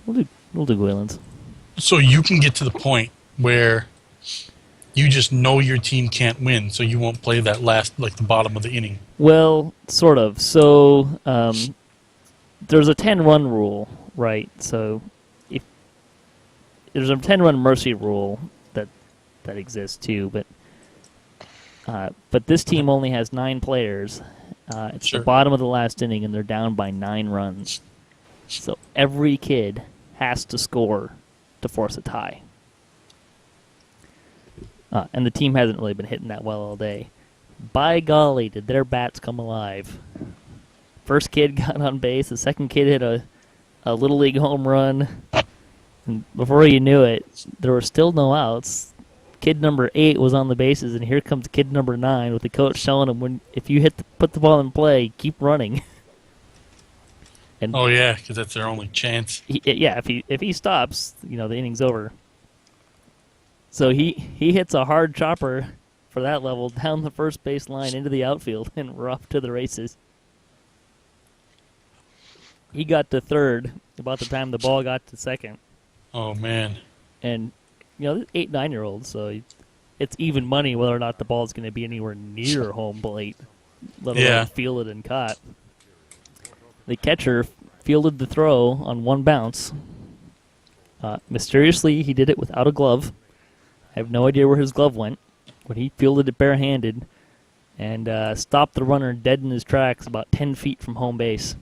we'll do Gwylans. So you can get to the point where you just know your team can't win, so you won't play that last, like the bottom of the inning. Well, sort of. So there's a 10-run rule, right? So if there's a 10-run mercy rule that exists too, but this team only has 9 players. It's Sure. the bottom of the last inning, and they're down by 9 runs. So every kid has to score to force a tie. And the team hasn't really been hitting that well all day. By golly, did their bats come alive. First kid got on base, the second kid hit a Little League home run. And before you knew it, there were still no outs. kid number 8 was on the bases, and here comes kid number 9 with the coach telling him, if you put the ball in play, keep running. And Oh yeah, because that's their only chance. if he stops, the inning's over. So he hits a hard chopper for that level down the first base line into the outfield, and we're off to the races. He got to third about the time the ball got to second. Oh man. And 8, 9-year-olds, so it's even money whether or not the ball's going to be anywhere near home plate, let alone fielded and caught. The catcher fielded the throw on one bounce. Mysteriously, he did it without a glove. I have no idea where his glove went, but he fielded it barehanded and stopped the runner dead in his tracks about 10 feet from home base.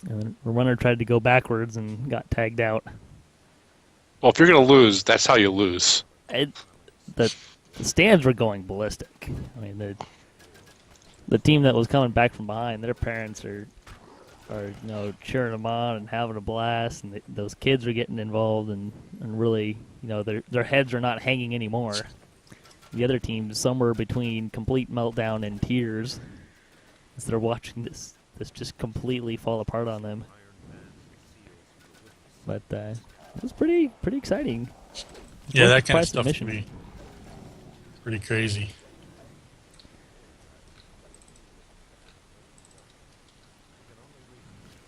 And the runner tried to go backwards and got tagged out. Well, if you're going to lose, that's how you lose. The stands were going ballistic. I mean, the team that was coming back from behind, their parents are cheering them on and having a blast, and those kids are getting involved, and really, their heads are not hanging anymore. The other team's somewhere between complete meltdown and tears as they're watching this just completely fall apart on them. But it was pretty exciting. Yeah, that kind Quite of stuff submission. would be pretty crazy.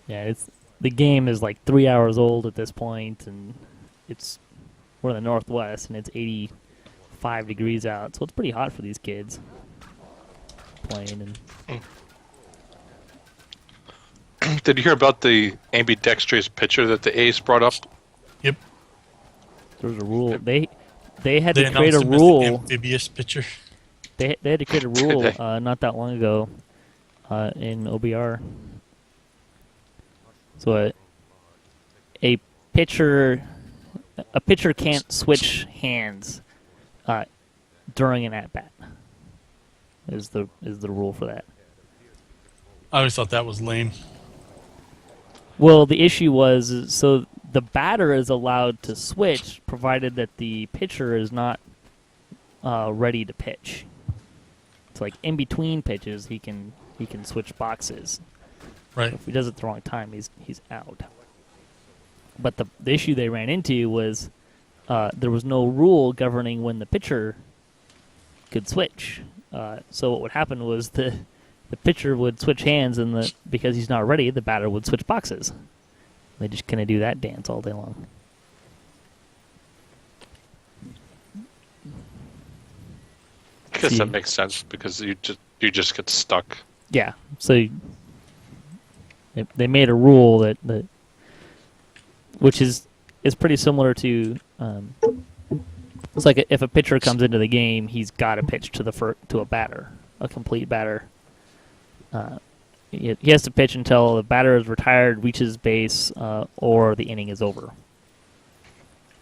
Yeah, the game is like 3 hours old at this point, and we're in the Northwest, and it's 85 degrees out, so it's pretty hot for these kids playing. And Did you hear about the ambidextrous pitcher that the A's brought up? Yep. there was a rule. They had They to create a announced him as the rule. amphibious pitcher. They had to create a rule they? not that long ago in OBR. So a pitcher can't switch hands during an at bat. Is the rule for that? I always thought that was lame. Well, the issue was so the batter is allowed to switch, provided that the pitcher is not ready to pitch. It's like in between pitches, he can switch boxes. Right. If he does it the wrong time, he's out. But the issue they ran into was there was no rule governing when the pitcher could switch. So what would happen was the pitcher would switch hands, and because he's not ready, the batter would switch boxes. They just kind of do that dance all day long. I guess that makes sense because you just get stuck. Yeah. So they made a rule that which is pretty similar to it's like if a pitcher comes into the game, he's got to pitch to a batter, a complete batter. He has to pitch until the batter is retired, reaches base, or the inning is over.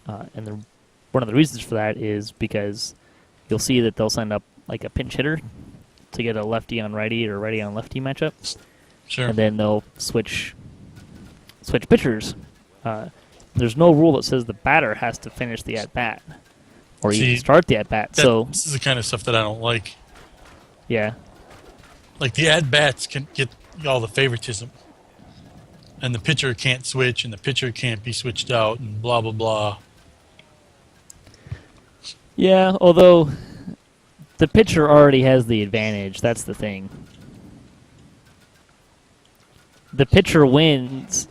And one of the reasons for that is because you'll see that they'll send up like a pinch hitter to get a lefty on righty or righty on lefty matchup. Sure. And then they'll switch pitchers. There's no rule that says the batter has to finish the at bat or even start the at bat. So this is the kind of stuff that I don't like. yeah, Like the at bats can get all the favoritism, and the pitcher can't switch, and the pitcher can't be switched out, and blah blah blah. yeah. Although the pitcher already has the advantage. That's the thing. The pitcher wins.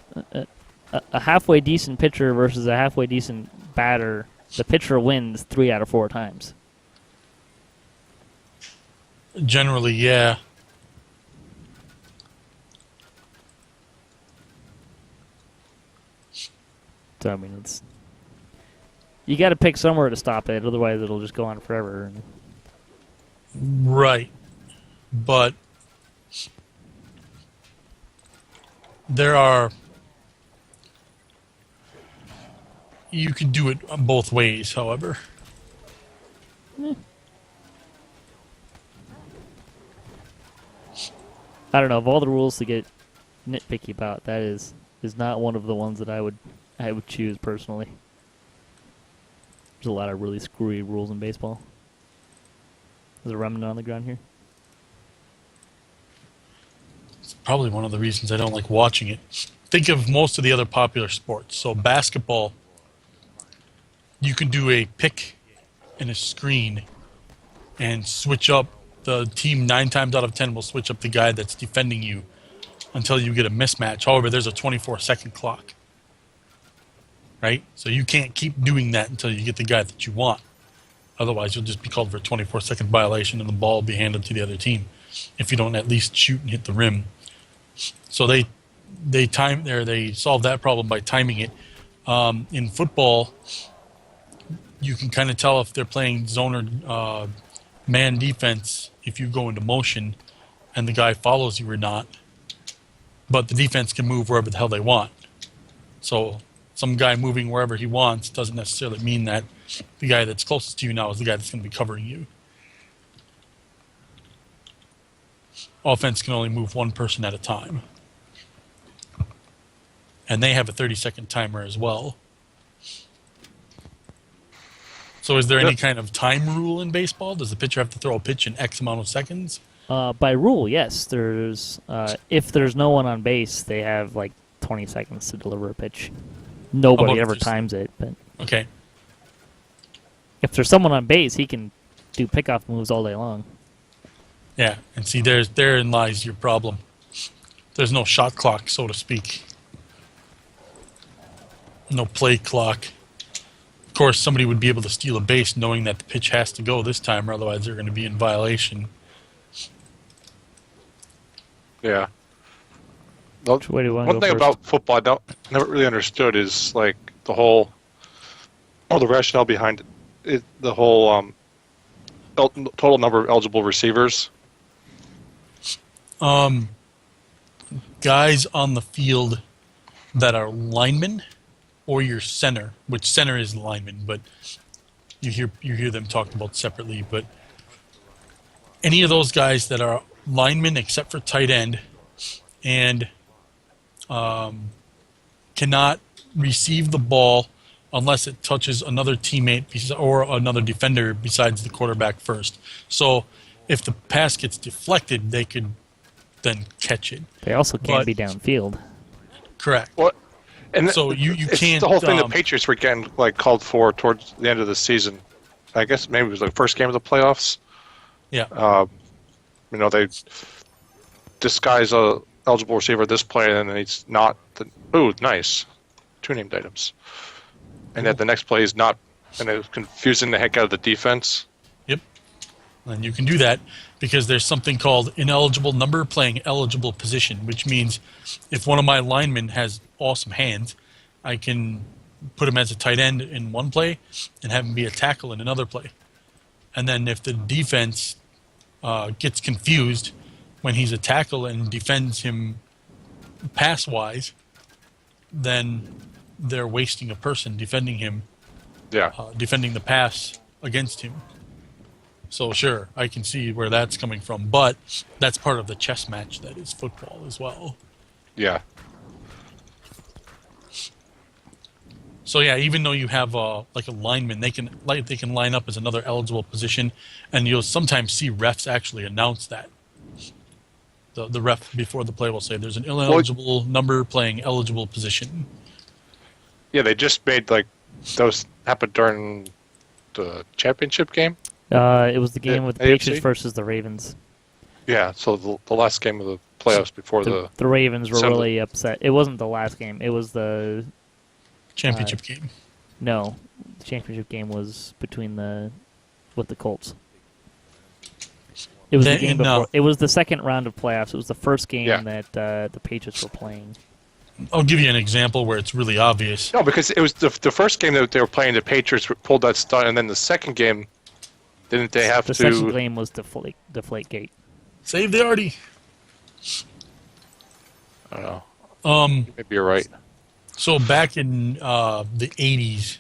A halfway decent pitcher versus a halfway decent batter, the pitcher wins 3 out of 4 times. Generally, yeah. So I mean, you got to pick somewhere to stop it, otherwise it'll just go on forever. Right. But you can do it both ways, however. I don't know. Of all the rules to get nitpicky about, that is not one of the ones that I would choose personally. There's a lot of really screwy rules in baseball. There's a remnant on the ground here. It's probably one of the reasons I don't like watching it. Think of most of the other popular sports. So basketball, you can do a pick and a screen and switch up. The team 9 times out of 10 will switch up the guy that's defending you until you get a mismatch. However, there's a 24-second clock. Right? So you can't keep doing that until you get the guy that you want. Otherwise, you'll just be called for a 24-second violation and the ball will be handed to the other team if you don't at least shoot and hit the rim. So they solve that problem by timing it. In football, you can kind of tell if they're playing zone or man defense if you go into motion and the guy follows you or not. But the defense can move wherever the hell they want. So some guy moving wherever he wants doesn't necessarily mean that the guy that's closest to you now is the guy that's going to be covering you. Offense can only move one person at a time. And they have a 30-second timer as well. So is there any kind of time rule in baseball? Does the pitcher have to throw a pitch in X amount of seconds? By rule, yes. There's if there's no one on base, they have like 20 seconds to deliver a pitch. Nobody ever times it, but Okay. if there's someone on base, he can do pickoff moves all day long. Yeah, and see, therein lies your problem. There's no shot clock, so to speak. No play clock. Of course, somebody would be able to steal a base knowing that the pitch has to go this time, or otherwise they're going to be in violation. Yeah. Which way do you want to One go thing first? about football I never really understood is like the rationale behind it, the whole total number of eligible receivers. Guys on the field that are linemen or your center, which center is lineman, but you hear them talked about separately. But any of those guys that are linemen except for tight end and cannot receive the ball unless it touches another teammate or another defender besides the quarterback first. So if the pass gets deflected, they could then catch it. They also can't be downfield. Correct. What? And so you it's can't. The whole thing the Patriots were getting like called for towards the end of the season. I guess maybe it was the first game of the playoffs. Yeah. They disguise a eligible receiver this play, and then he's not. Ooh, nice. 2 named items. And then the next play is not, and it was confusing the heck out of the defense. Yep. And you can do that because there's something called ineligible number playing eligible position, which means if one of my linemen has awesome hands, I can put him as a tight end in one play and have him be a tackle in another play. And then if the defense gets confused when he's a tackle and defends him pass-wise, then they're wasting a person defending him, defending the pass against him. So sure, I can see where that's coming from, but that's part of the chess match that is football as well. Yeah. So yeah, even though you have like a lineman, they can line up as another eligible position, and you'll sometimes see refs actually announce that. The ref before the play will say there's an ineligible number playing eligible position. Yeah, they just made like those happen during the championship game. It was the game with the AFC? Patriots versus the Ravens. Yeah, so the last game of the playoffs before The Ravens were really upset. It wasn't the last game. It was the championship game. No, the championship game was with the Colts. It was the game before. It was the second round of playoffs. It was the first game that the Patriots were playing. I'll give you an example where it's really obvious. No, because it was the first game that they were playing. The Patriots pulled that stunt, and then the second game, didn't they have the to? The second game was Deflate Gate. Save the Artie. I don't know. Maybe you're right. So back in the 80s,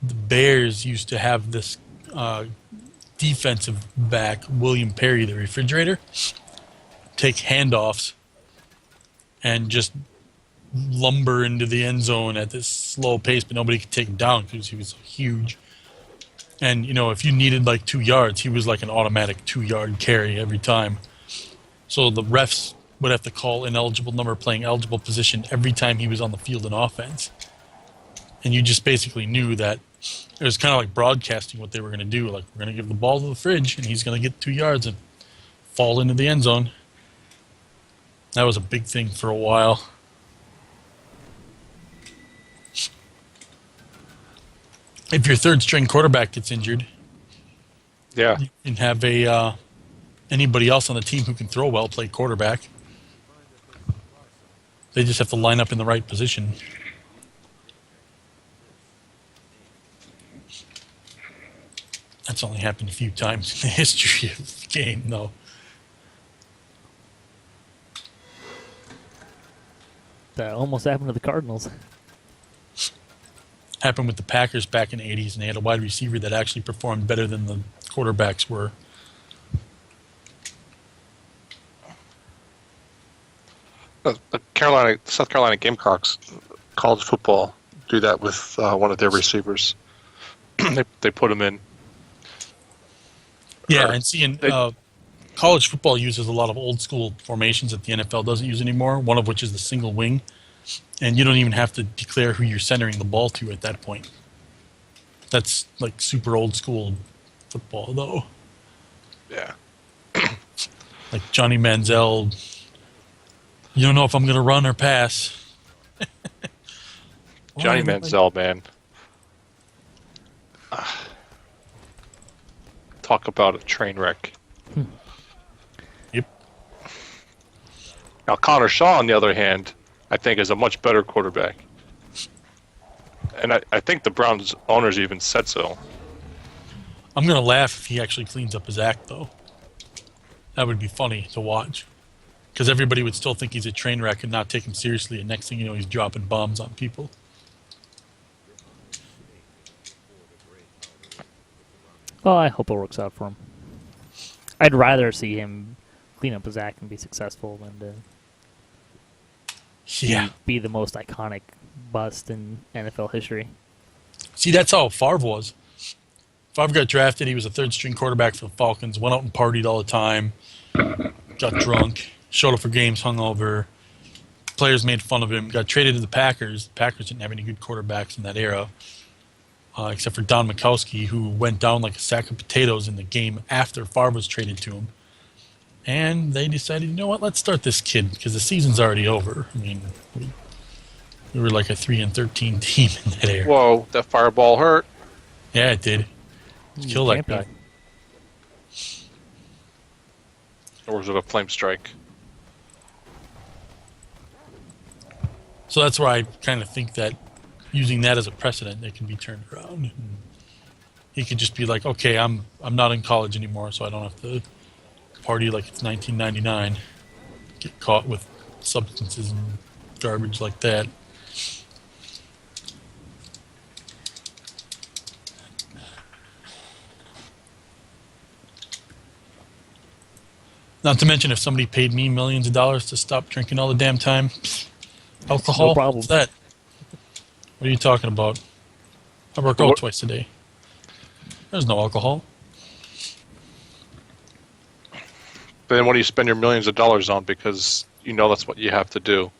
the Bears used to have this defensive back, William Perry, the refrigerator, take handoffs and just lumber into the end zone at this slow pace, but nobody could take him down because he was huge. And, if you needed like 2 yards, he was like an automatic 2-yard carry every time. So the refs would have to call ineligible number playing eligible position every time he was on the field in offense. And you just basically knew that it was kind of like broadcasting what they were going to do. Like, we're going to give the ball to the fridge, and he's going to get 2 yards and fall into the end zone. That was a big thing for a while. If your third-string quarterback gets injured, Yeah. you can have anybody else on the team who can throw well play quarterback. They just have to line up in the right position. That's only happened a few times in the history of the game, though. That almost happened to the Cardinals. Happened with the Packers back in the 80s, and they had a wide receiver that actually performed better than the quarterbacks were. The South Carolina Gamecocks, college football, do that with one of their receivers. they put him in. Yeah, and seeing college football uses a lot of old school formations that the NFL doesn't use anymore, one of which is the single wing. And you don't even have to declare who you're centering the ball to at that point. That's like super old school football, though. Yeah. Like Johnny Manziel, you don't know if I'm going to run or pass. Johnny Manziel, man. Talk about a train wreck. Yep. Now, Connor Shaw, on the other hand, I think is a much better quarterback. And I think the Browns owners even said so. I'm going to laugh if he actually cleans up his act, though. That would be funny to watch. Because everybody would still think he's a train wreck and not take him seriously, and next thing you know, he's dropping bombs on people. Well, I hope it works out for him. I'd rather see him clean up his act and be successful than to Yeah. be the most iconic bust in NFL history. See, that's how Favre was. Favre got drafted. He was a third-string quarterback for the Falcons, went out and partied all the time, got drunk, showed up for games hungover. Players made fun of him, got traded to the Packers. The Packers didn't have any good quarterbacks in that era, except for Don Majkowski, who went down like a sack of potatoes in the game after Favre was traded to him. And they decided, you know what, let's start this kid, because the season's already over. I mean, we were like a 3-13 team in that era. Whoa, that fireball hurt. Yeah, it did. Kill that guy. Or was it a flame strike? So that's why I kind of think that using that as a precedent, it can be turned around. And he could just be like, okay, I'm not in college anymore, so I don't have to party like it's 1999, get caught with substances and garbage like that. Not to mention, if somebody paid me millions of dollars to stop drinking all the damn time, alcohol, No problem. what's that? What are you talking about? I work out twice a day. There's no alcohol. But then what do you spend your millions of dollars on? Because you know that's what you have to do.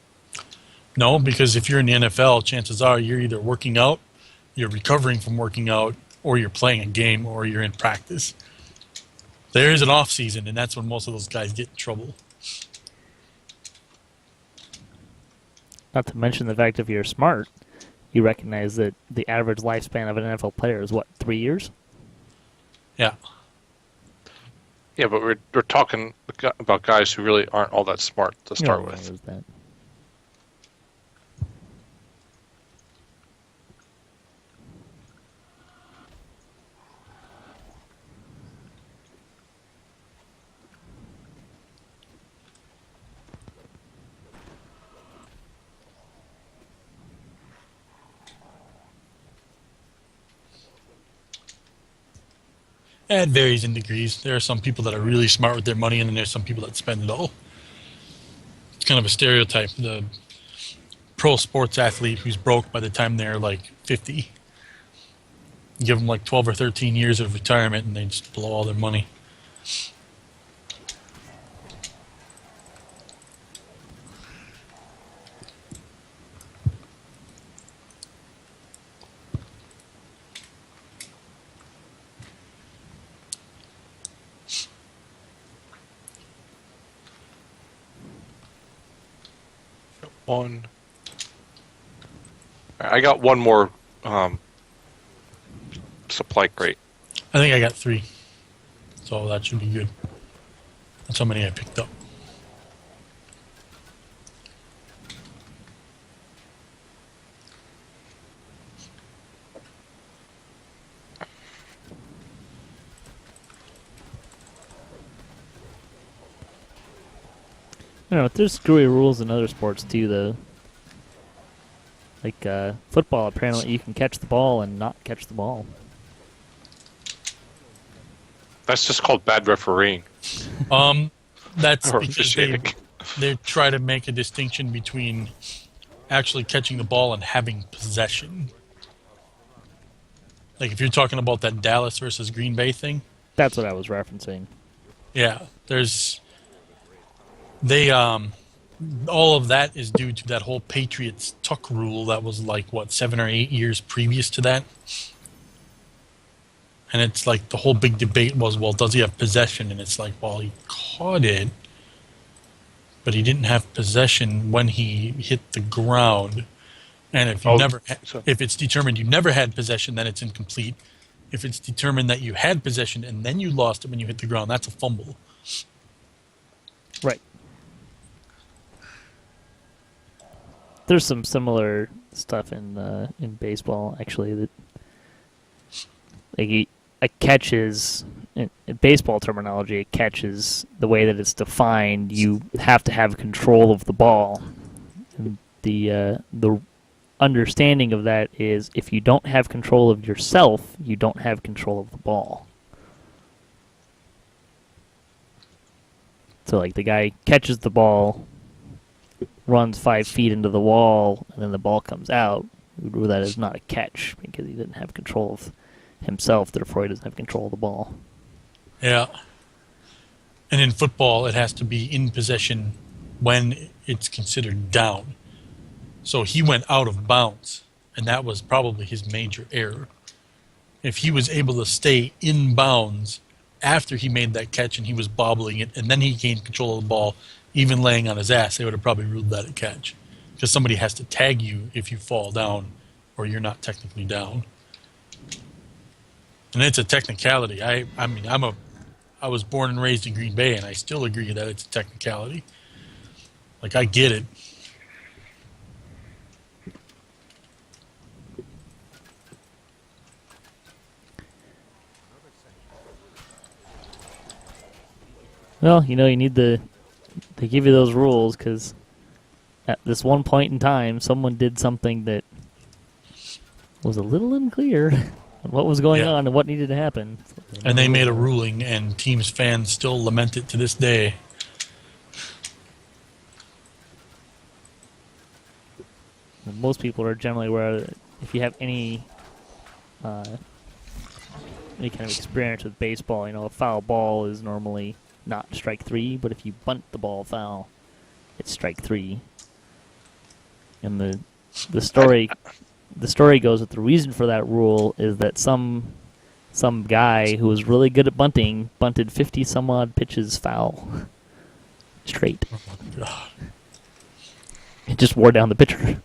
No, because if you're in the NFL, chances are you're either working out, you're recovering from working out, or you're playing a game, or you're in practice. There is an off season, and that's when most of those guys get in trouble. Not to mention the fact if you're smart, you recognize that the average lifespan of an NFL player is what, 3 years? Yeah. Yeah, but we're talking about guys who really aren't all that smart to start with. There's that. It varies in degrees. There are some people that are really smart with their money, and then there's some people that spend it all. It's kind of a stereotype. The pro sports athlete who's broke by the time they're like 50. give them like 12 or 13 years of retirement, and they just blow all their money. One. I got one more supply crate. I think I got 3. So that should be good. That's how many I picked up. I don't know, there's screwy rules in other sports too, though. Like football, apparently you can catch the ball and not catch the ball. That's just called bad refereeing. That's Or because officiating. they try to make a distinction between actually catching the ball and having possession. Like if you're talking about that Dallas versus Green Bay thing, That's what I was referencing. yeah, all of that is due to that whole Patriots tuck rule that was like, 7 or 8 years previous to that. And it's like the whole big debate was, well, does he have possession? And it's like, well, he caught it, but he didn't have possession when he hit the ground. And if you if it's determined you never had possession, then it's incomplete. If it's determined that you had possession and then you lost it when you hit the ground, that's a fumble. Right. There's some similar stuff in baseball, actually, that like a catch is, in baseball terminology, a catch is the way that it's defined. You have to have control of the ball. And the understanding of that is if you don't have control of yourself, you don't have control of the ball. So like the guy catches the ball, runs 5 feet into the wall, and then the ball comes out. That is not a catch because he didn't have control of himself, therefore he doesn't have control of the ball. Yeah. And in football, it has to be in possession when it's considered down. So he went out of bounds, and that was probably his major error. If he was able to stay in bounds after he made that catch and he was bobbling it, and then he gained control of the ball, even laying on his ass, they would have probably ruled that a catch. Because somebody has to tag you if you fall down, or you're not technically down. And it's a technicality. I was born and raised in Green Bay, and I still agree that it's a technicality. Like, I get it. Well, you need they give you those rules because at this one point in time, someone did something that was a little unclear on what was going on and what needed to happen. And they made a ruling, and teams' fans still lament it to this day. Most people are generally aware that if you have any kind of experience with baseball, a foul ball is normally not strike 3, but if you bunt the ball foul, it's strike 3. And the story goes that the reason for that rule is that some guy who was really good at bunting bunted 50 some odd pitches foul straight. Oh my God. It just wore down the pitcher.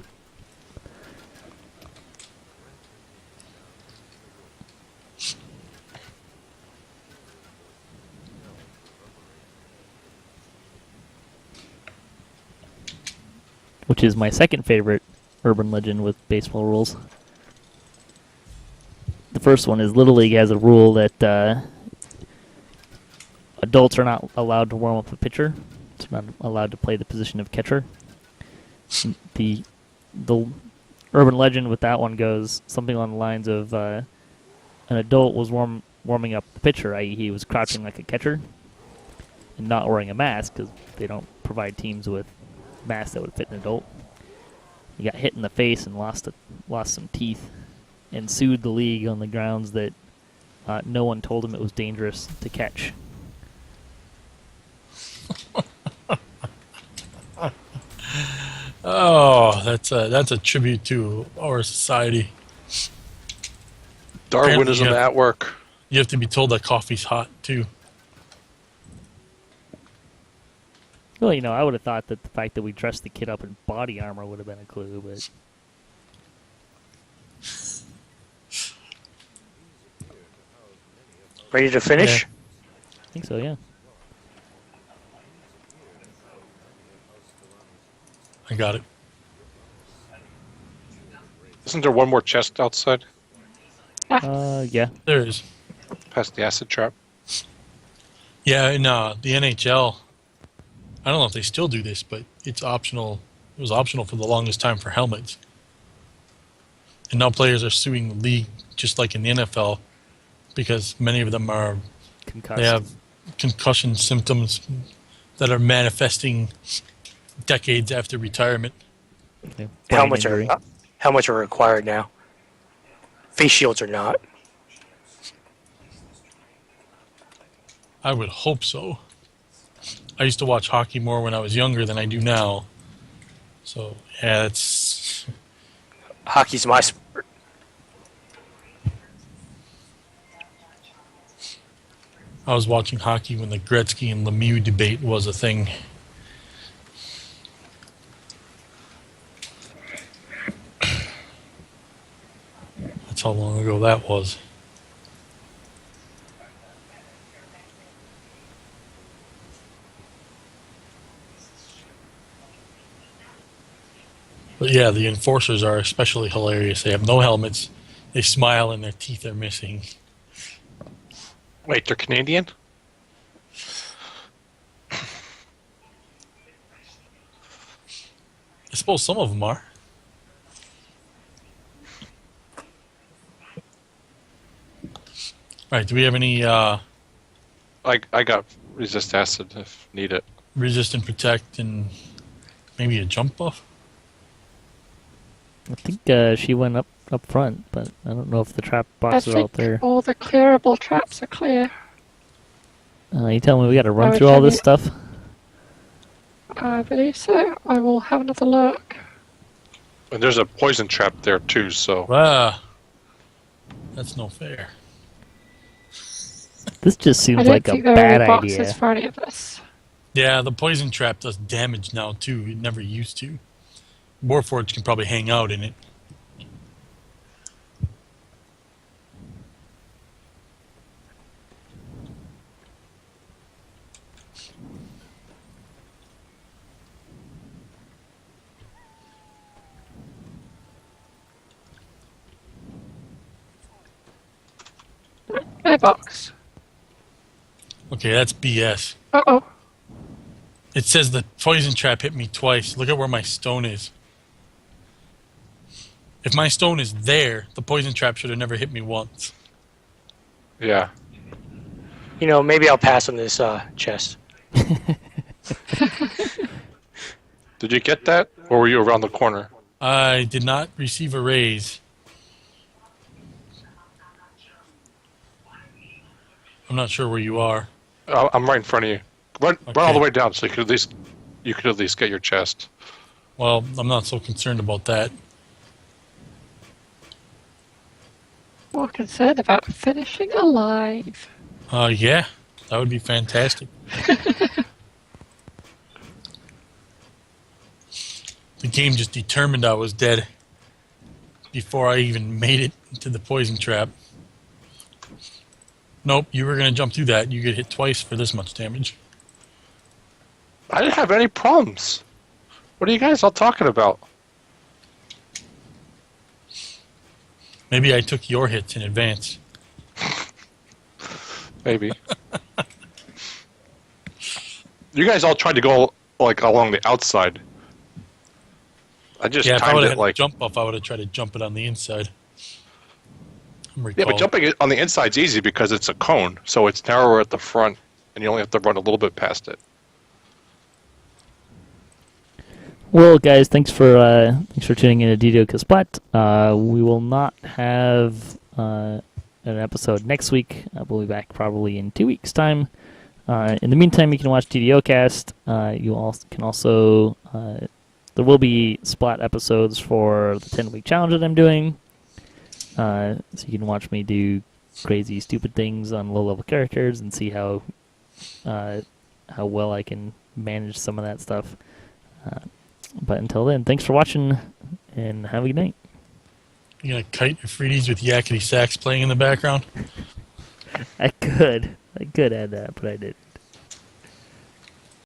Which is my second favorite urban legend with baseball rules. The first one is Little League has a rule that adults are not allowed to warm up a pitcher. It's not allowed to play the position of catcher. The urban legend with that one goes something along the lines of an adult was warming up the pitcher, i.e. he was crouching like a catcher and not wearing a mask because they don't provide teams with masks that would fit an adult. He got hit in the face and lost some teeth. and sued the league on the grounds that no one told him it was dangerous to catch. Oh, that's a tribute to our society. Darwinism Apparently, at work. You have to be told that coffee's hot too. Well, you know, I would have thought that the fact that we dressed the kid up in body armor would have been a clue, but Ready to finish? Yeah. I think so, yeah. I got it. Isn't there one more chest outside Yeah. There it is. past the acid trap? Yeah, in the NHL, I don't know if they still do this, but it's optional. It was optional for the longest time for helmets. And now players are suing the league, just like in the NFL, because many of them are Concussed. they have concussion symptoms that are manifesting decades after retirement. Okay. Brain Helmets injury. are required now. Face shields are not. I would hope so. I used to watch hockey more when I was younger than I do now. So, yeah, it's... Hockey's my sport. I was watching hockey when the Gretzky and Lemieux debate was a thing. That's how long ago that was. But yeah, the enforcers are especially hilarious. They have no helmets. They smile and their teeth are missing. Wait, they're Canadian? I suppose some of them are. All right, do we have any I got resist acid if need it. resist and protect and maybe a jump buff? I think she went up front, but I don't know if the trap I boxes are out think there. all the clearable traps are clear. You tell me we got to run would through all tell this you- stuff? I believe so. I will have another look. And there's a poison trap there too, so Ah, that's no fair. This just I seems don't like a think there are bad any boxes idea. for any of this. Yeah, the poison trap does damage now too. It never used to. Warforged can probably hang out in it. No box. Okay, that's BS. Uh-oh. It says the poison trap hit me twice. Look at where my stone is. If my stone is there, the poison trap should have never hit me once. yeah. You know, maybe I'll pass on this chest. Did you get that? Or were you around the corner? I did not receive a raise. I'm not sure where you are. I'm right in front of you. Run all Okay. the way down so you could at least get your chest. Well, I'm not so concerned about that. More concerned about finishing alive. Yeah, that would be fantastic. The game just determined I was dead before I even made it into the poison trap. Nope, you were going to jump through that. You get hit twice for this much damage. I didn't have any problems. What are you guys all talking about? Maybe I took your hits in advance. Maybe. You guys all tried to go like along the outside. I just Yeah, if I timed would it have had like. a jump off, I would have tried to jump it on the inside. I'm Yeah, recalling. but jumping it on the inside's easy because it's a cone, so it's narrower at the front, and you only have to run a little bit past it. Well, guys, thanks for tuning in to DDOCaSplat. We will not have an episode next week. We'll be back probably in 2 weeks' time. In the meantime, you can watch DDOcast. Can also there will be Splat episodes for the 10-week challenge that I'm doing. So you can watch me do crazy, stupid things on low-level characters and see how well I can manage some of that stuff. But until then, thanks for watching, and have a good night. You gonna kite your Freedies with yakety sax playing in the background? I could add that, but I did.